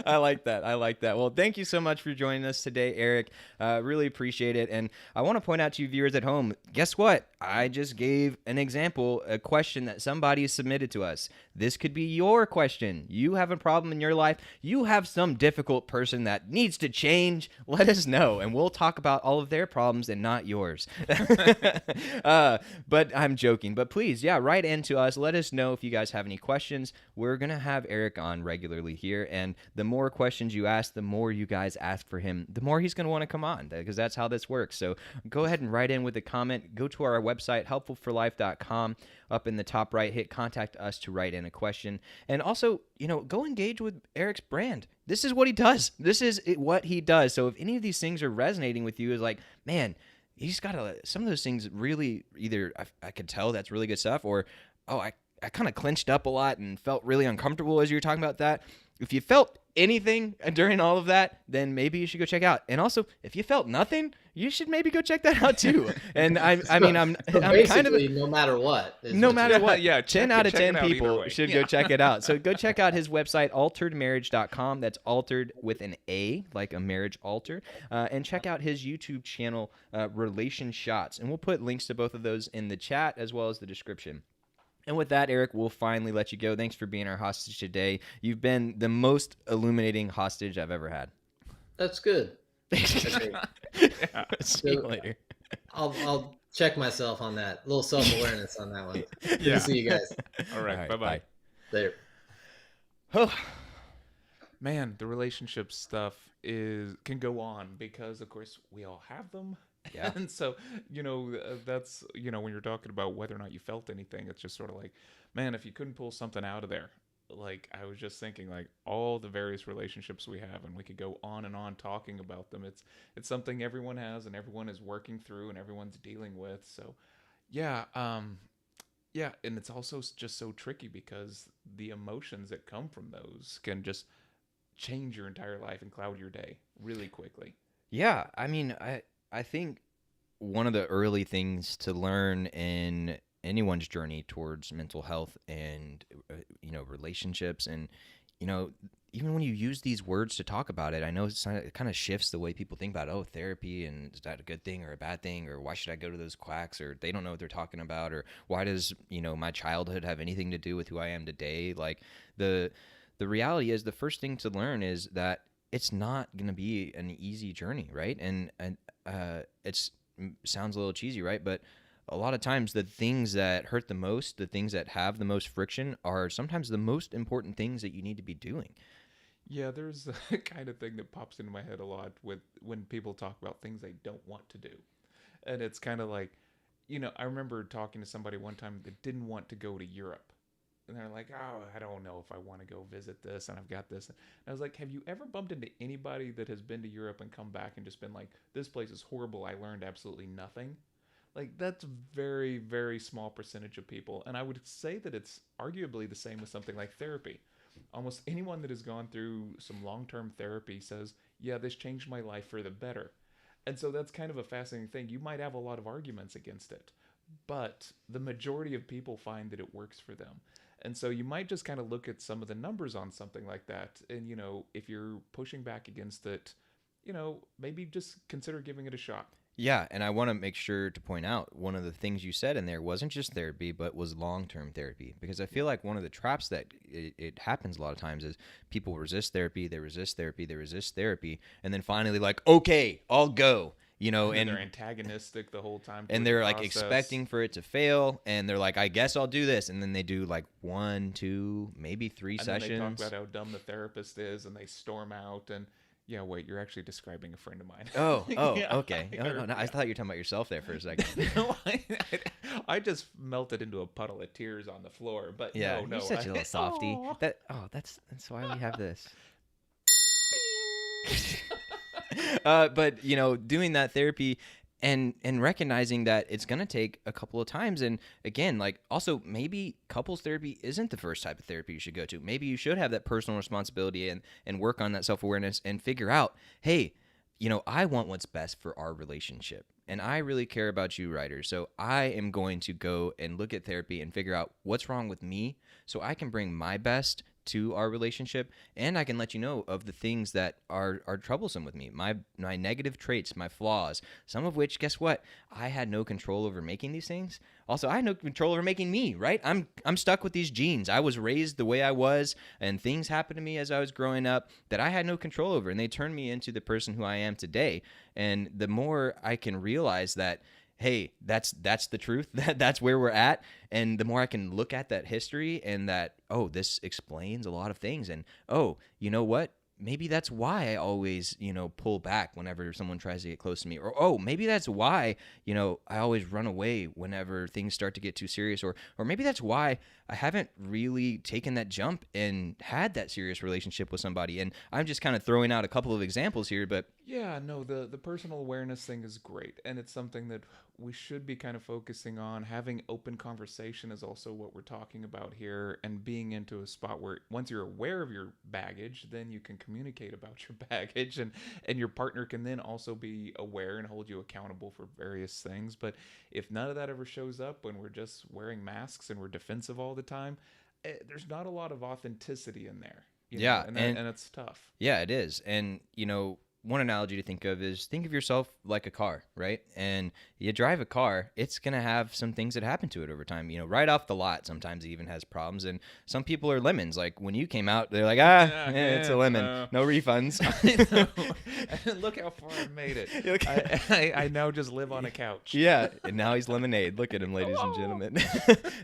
I like that. Well, thank you so much for joining us today, Eric. Really appreciate it. And I want to point out to you viewers at home, guess what? I just gave an example, a question that somebody submitted to us. This could be your question. You have a problem in your life. You have some difficult person that needs to change. Let us know, and we'll talk about all of their problems and not yours. But I'm joking. But please, write into us. Let us know if you guys have any questions. We're going to have Eric on regularly here, and the more questions you ask, the more you guys ask for him, the more he's going to want to come on, because that's how this works. So go ahead and write in with a comment. Go to our website, helpfulforlife.com. Up in the top right, hit contact us to write in a question. And also, go engage with Eric's brand. This is what he does. This is what he does. So if any of these things are resonating with you, is like, man, he's got some of those things really either I could tell that's really good stuff, or, oh, I kind of clenched up a lot and felt really uncomfortable as you were talking about that. If you felt anything during all of that, then maybe you should go check out. And also, if you felt nothing, you should maybe go check that out too. And I'm kind of no matter what. 10 out of 10 people should go check it out. So go check out his website, alteredmarriage.com. That's altered with an A, like a marriage altar. And check out his YouTube channel, Relationshots. And we'll put links to both of those in the chat as well as the description. And with that, Eric, we'll finally let you go. Thanks for being our hostage today. You've been the most illuminating hostage I've ever had. That's good. Yeah. See you later. I'll check myself on that. A little self-awareness on that one. Good Yeah. to see you guys. All right. Bye-bye. Later. Oh, Man, the relationship stuff can go on because, of course, we all have them. Yeah. And so, that's, when you're talking about whether or not you felt anything, it's just sort of like, man, if you couldn't pull something out of there, like I was just thinking, like all the various relationships we have, and we could go on and on talking about them. It's something everyone has and everyone is working through and everyone's dealing with. So, yeah, yeah, and it's also just so tricky because the emotions that come from those can just change your entire life and cloud your day really quickly. yeah. I mean, I think one of the early things to learn in anyone's journey towards mental health and relationships, and even when you use these words to talk about it, I know it kind of shifts the way people think about, oh, therapy, and is that a good thing or a bad thing, or why should I go to those quacks, or they don't know what they're talking about, or why does my childhood have anything to do with who I am today? Like the reality is, the first thing to learn is that it's not going to be an easy journey, right? And it's sounds a little cheesy, right? But a lot of times the things that hurt the most, the things that have the most friction, are sometimes the most important things that you need to be doing. Yeah, there's a kind of thing that pops into my head a lot with when people talk about things they don't want to do. And it's kind of like, I remember talking to somebody one time that didn't want to go to Europe. And they're like, oh, I don't know if I want to go visit this, and I've got this. And I was like, have you ever bumped into anybody that has been to Europe and come back and just been like, this place is horrible, I learned absolutely nothing? Like, that's a very, very small percentage of people. And I would say that it's arguably the same with something like therapy. Almost anyone that has gone through some long-term therapy says, yeah, this changed my life for the better. And so that's kind of a fascinating thing. You might have a lot of arguments against it, but the majority of people find that it works for them. And so you might just kind of look at some of the numbers on something like that. And, if you're pushing back against it, maybe just consider giving it a shot. Yeah, and I want to make sure to point out, one of the things you said in there wasn't just therapy, but was long-term therapy. Because I feel like one of the traps that it happens a lot of times is people resist therapy, they resist therapy, they resist therapy, and then finally like, okay, I'll go. And they're antagonistic the whole time. And they're like expecting for it to fail, and they're like, I guess I'll do this, and then they do like 1, 2, maybe 3 sessions. And they talk about how dumb the therapist is, and they storm out. And yeah, wait, you're actually describing a friend of mine. Oh, Yeah, okay. No, I thought you were talking about yourself there for a second. No, I just melted into a puddle of tears on the floor. But yeah, no, you're such a little softy. Aw. That's why we have this. But doing that therapy and recognizing that it's going to take a couple of times, and again, like, also maybe couples therapy isn't the first type of therapy you should go to. Maybe you should have that personal responsibility and work on that self-awareness and figure out, hey, I want what's best for our relationship, and I really care about you, Ryder. So I am going to go and look at therapy and figure out what's wrong with me so I can bring my best to our relationship, and I can let you know of the things that are troublesome with me, my negative traits, my flaws, some of which, guess what, I had no control over making these things. Also, I had no control over making me, right? I'm stuck with these genes. I was raised the way I was, and things happened to me as I was growing up that I had no control over, and they turned me into the person who I am today. And the more I can realize that, hey, that's the truth, that's where we're at, and the more I can look at that history and that, oh, this explains a lot of things, and oh, you know what, maybe that's why I always, pull back whenever someone tries to get close to me, or oh, maybe that's why, I always run away whenever things start to get too serious, or maybe that's why I haven't really taken that jump and had that serious relationship with somebody. And I'm just kind of throwing out a couple of examples here, but yeah, no, the personal awareness thing is great, and it's something that we should be kind of focusing on. Having open conversation is also what we're talking about here, and being into a spot where once you're aware of your baggage, then you can communicate about your baggage, and your partner can then also be aware and hold you accountable for various things. But if none of that ever shows up, when we're just wearing masks and we're defensive all the time, there's not a lot of authenticity in there. Yeah, and it's tough. Yeah, it is. And one analogy to think of is think of yourself like a car, right? And you drive a car, it's going to have some things that happen to it over time. You know, right off the lot, sometimes it even has problems. And some people are lemons. Like when you came out, they're like, it's a lemon. No refunds. And look how far I made it. Okay. I now just live on a couch. Yeah, and now he's lemonade. Look at him, ladies and gentlemen.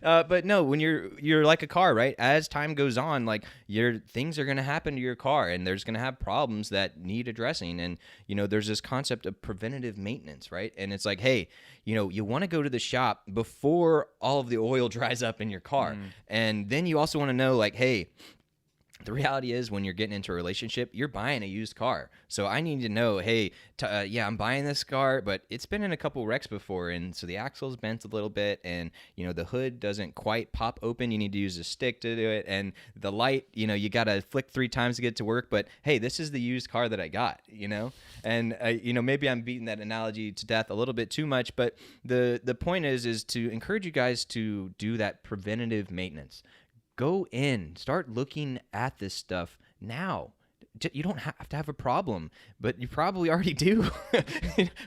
But no, when you're like a car, right? As time goes on, like your things are going to happen to your car, and there's going to have problems that need addressing. And you know, there's this concept of preventative maintenance, right? And it's like, hey, you know, you want to go to the shop before all of the oil dries up in your car, and then you also want to know, like, hey, the reality is when you're getting into a relationship, you're buying a used car. So I need to know, hey, yeah, I'm buying this car, but it's been in a couple wrecks before. And so the axle's bent a little bit and, you know, the hood doesn't quite pop open. You need to use a stick to do it. And the light, you know, you got to flick 3 times to get to work. But hey, this is the used car that I got, you know? And, you know, maybe I'm beating that analogy to death a little bit too much. But the point is to encourage you guys to do that preventative maintenance. Go in, start looking at this stuff now. You don't have to have a problem, but you probably already do.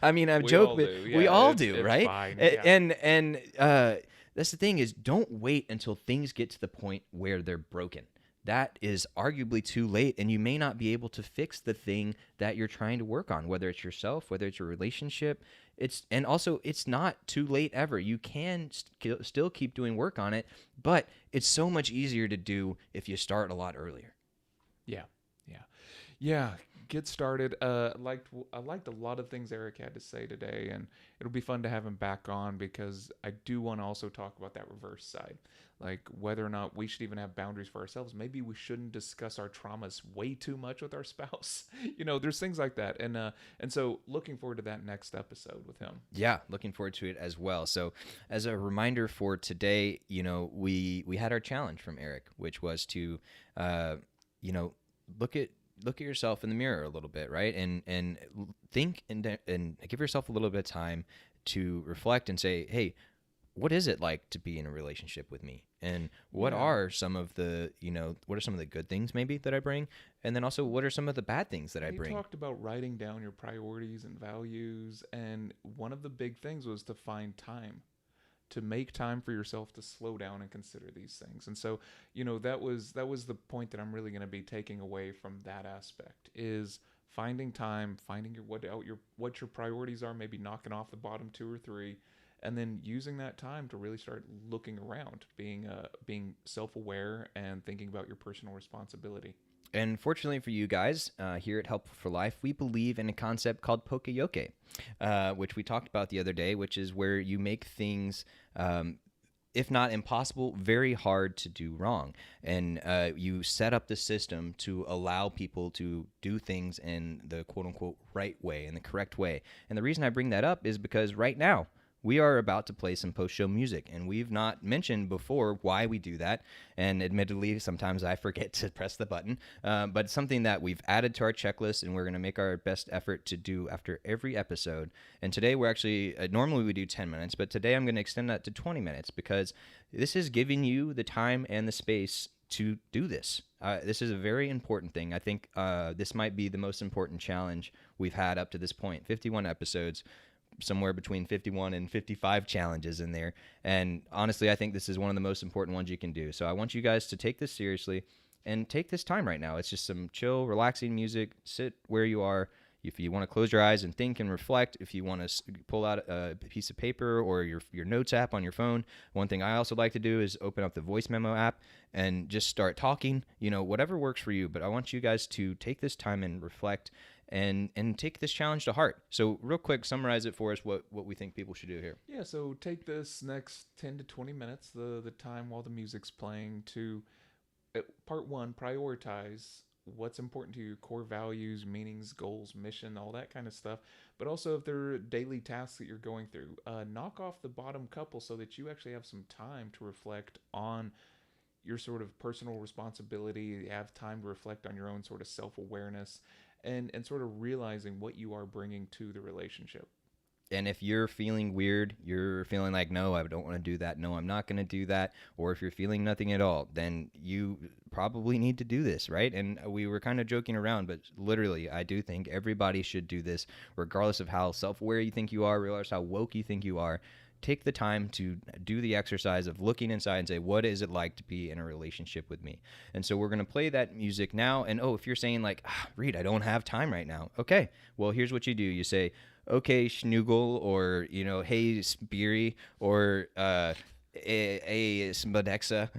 I mean, I'm joking, but we all do, right? Fine, yeah. And that's the thing is, don't wait until things get to the point where they're broken. That is arguably too late, and you may not be able to fix the thing that you're trying to work on, whether it's yourself, whether it's your relationship. And also it's not too late ever. You can still keep doing work on it, but it's so much easier to do if you start a lot earlier. Yeah. Get started. I liked a lot of things Eric had to say today, and it'll be fun to have him back on because I do want to also talk about that reverse side, like whether or not we should even have boundaries for ourselves. Maybe we shouldn't discuss our traumas way too much with our spouse. You know, there's things like that, and so looking forward to that next episode with him. Yeah, looking forward to it as well. So, as a reminder for today, you know, we had our challenge from Eric, which was to, you know, look at yourself in the mirror a little bit, right? And think and give yourself a little bit of time to reflect and say, hey, what is it like to be in a relationship with me? And what are some of the, you know, what are some of the good things maybe that I bring? And then also, what are some of the bad things that I bring? You talked about writing down your priorities and values, and one of the big things was to find time. To make time for yourself to slow down and consider these things. And so, you know, that was the point that I'm really going to be taking away from that aspect is finding time, finding what your priorities are, maybe knocking off the bottom 2 or 3, and then using that time to really start looking around, being self-aware and thinking about your personal responsibility. And fortunately for you guys, here at Helpful for Life, we believe in a concept called poka-yoke, which we talked about the other day, which is where you make things, if not impossible, very hard to do wrong. And you set up the system to allow people to do things in the quote-unquote right way, in the correct way. And the reason I bring that up is because right now, we are about to play some post-show music, and we've not mentioned before why we do that. And admittedly, sometimes I forget to press the button, but it's something that we've added to our checklist, and we're going to make our best effort to do after every episode. And today we're actually, normally we do 10 minutes, but today I'm going to extend that to 20 minutes because this is giving you the time and the space to do this. This is a very important thing. I think this might be the most important challenge we've had up to this point. 51 episodes. Somewhere between 51 and 55 challenges in there. And honestly, I think this is one of the most important ones you can do. So I want you guys to take this seriously and take this time right now. It's just some chill, relaxing music. Sit where you are. If you want to close your eyes and think and reflect, if you want to pull out a piece of paper or your notes app on your phone, one thing I also like to do is open up the voice memo app and just start talking, you know, whatever works for you. But I want you guys to take this time and reflect and take this challenge to heart. So real quick, summarize it for us, what we think people should do here. Yeah, so take this next 10 to 20 minutes, the time while the music's playing, to part 1, prioritize what's important to you, core values, meanings, goals, mission, all that kind of stuff. But also if there are daily tasks that you're going through, knock off the bottom couple so that you actually have some time to reflect on your sort of personal responsibility. You have time to reflect on your own sort of self-awareness and sort of realizing what you are bringing to the relationship. And if you're feeling weird, you're feeling like, no, I don't want to do that. No, I'm not going to do that. Or if you're feeling nothing at all, then you probably need to do this, right? And we were kind of joking around, but literally, I do think everybody should do this, regardless of how self-aware you think you are, regardless how woke you think you are. Take the time to do the exercise of looking inside and say, what is it like to be in a relationship with me? And so we're going to play that music now. And if you're saying like, Reed, I don't have time right now. Okay, well, here's what you do. You say, okay, Schnoogle, or, hey, Speary, or a Smodexa.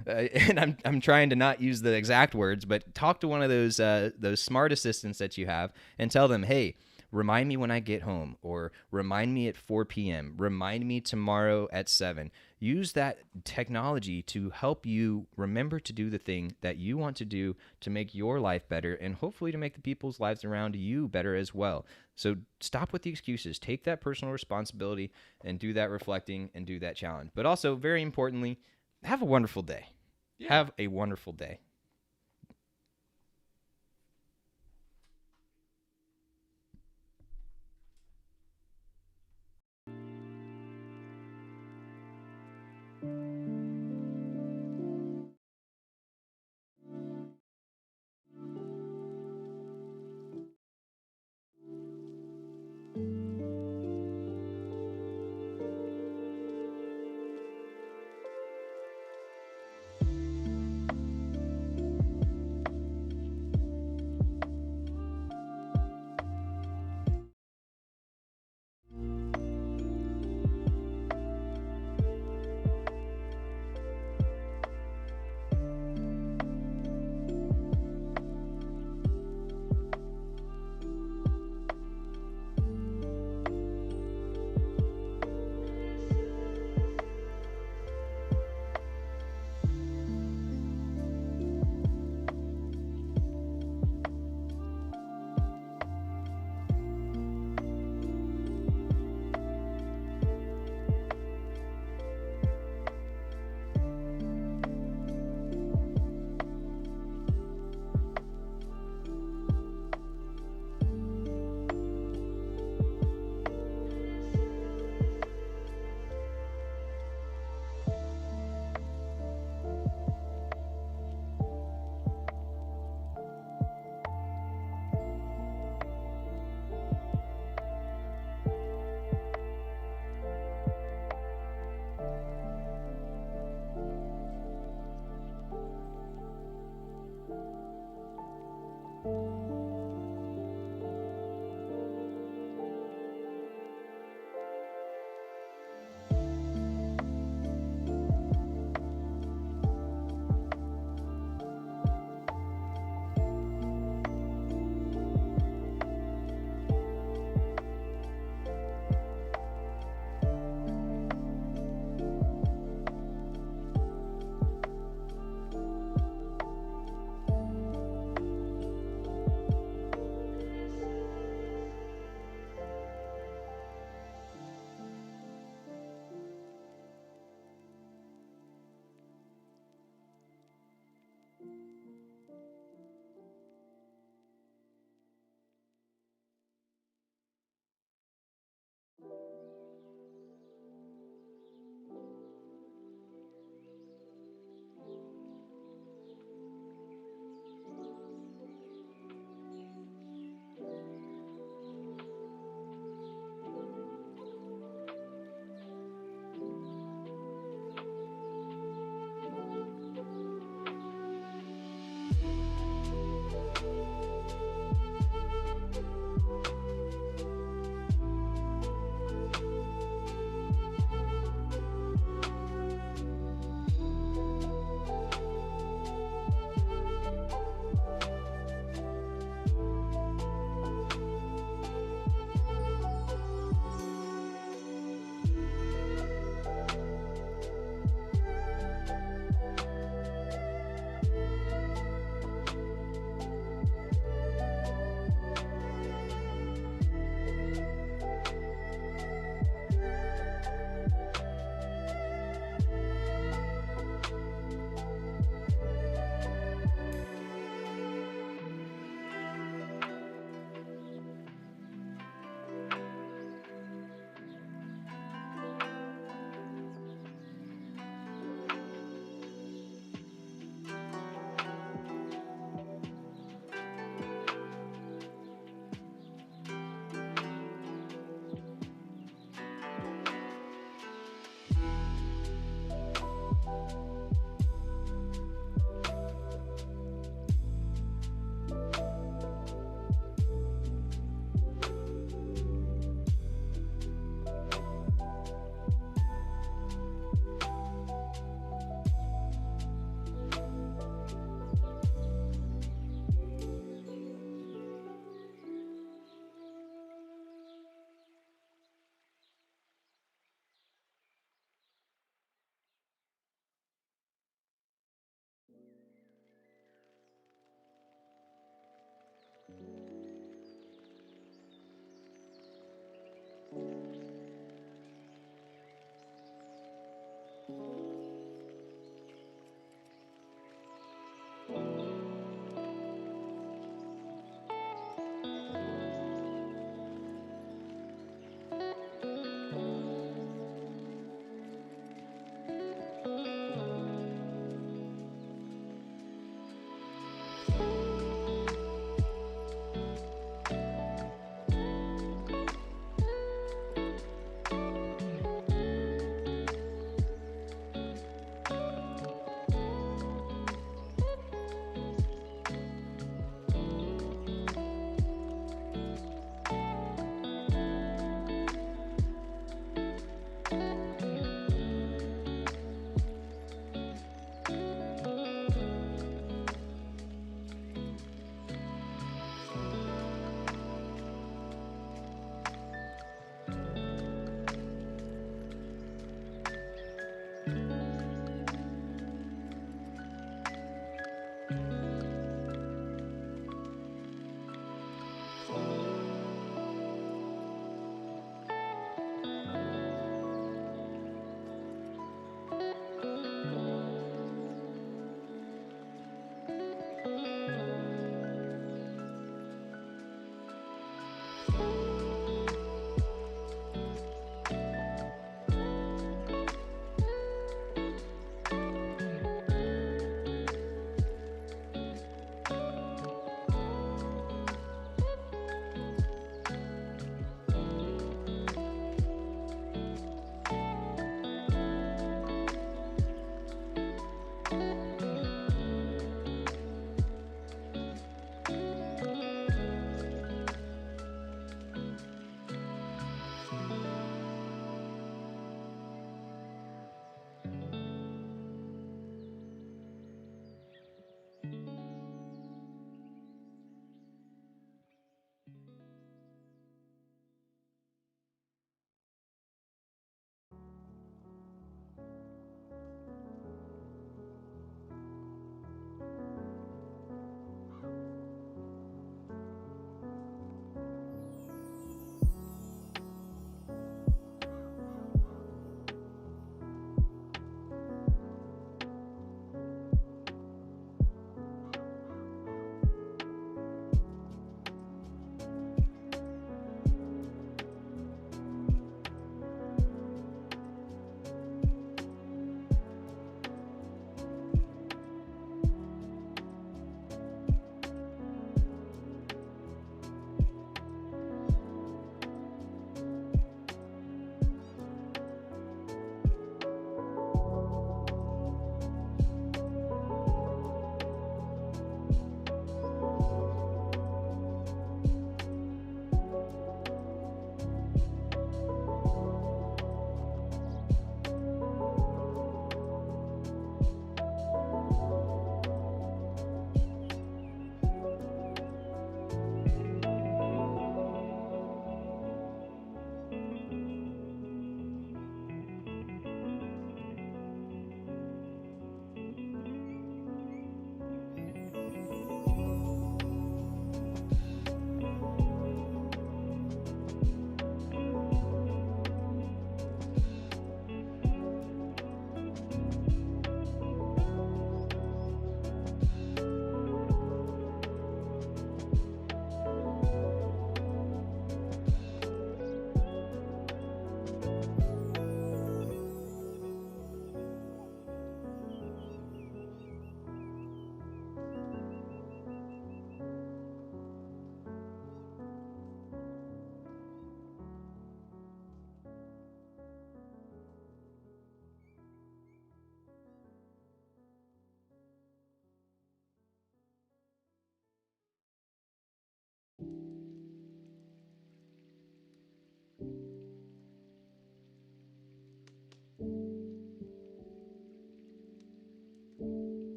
And I'm trying to not use the exact words, but talk to one of those smart assistants that you have and tell them, hey, remind me when I get home, or remind me at 4 p.m., remind me tomorrow at 7. Use that technology to help you remember to do the thing that you want to do to make your life better, and hopefully to make the people's lives around you better as well. So stop with the excuses. Take that personal responsibility and do that reflecting and do that challenge. But also, very importantly, have a wonderful day. Yeah. Have a wonderful day.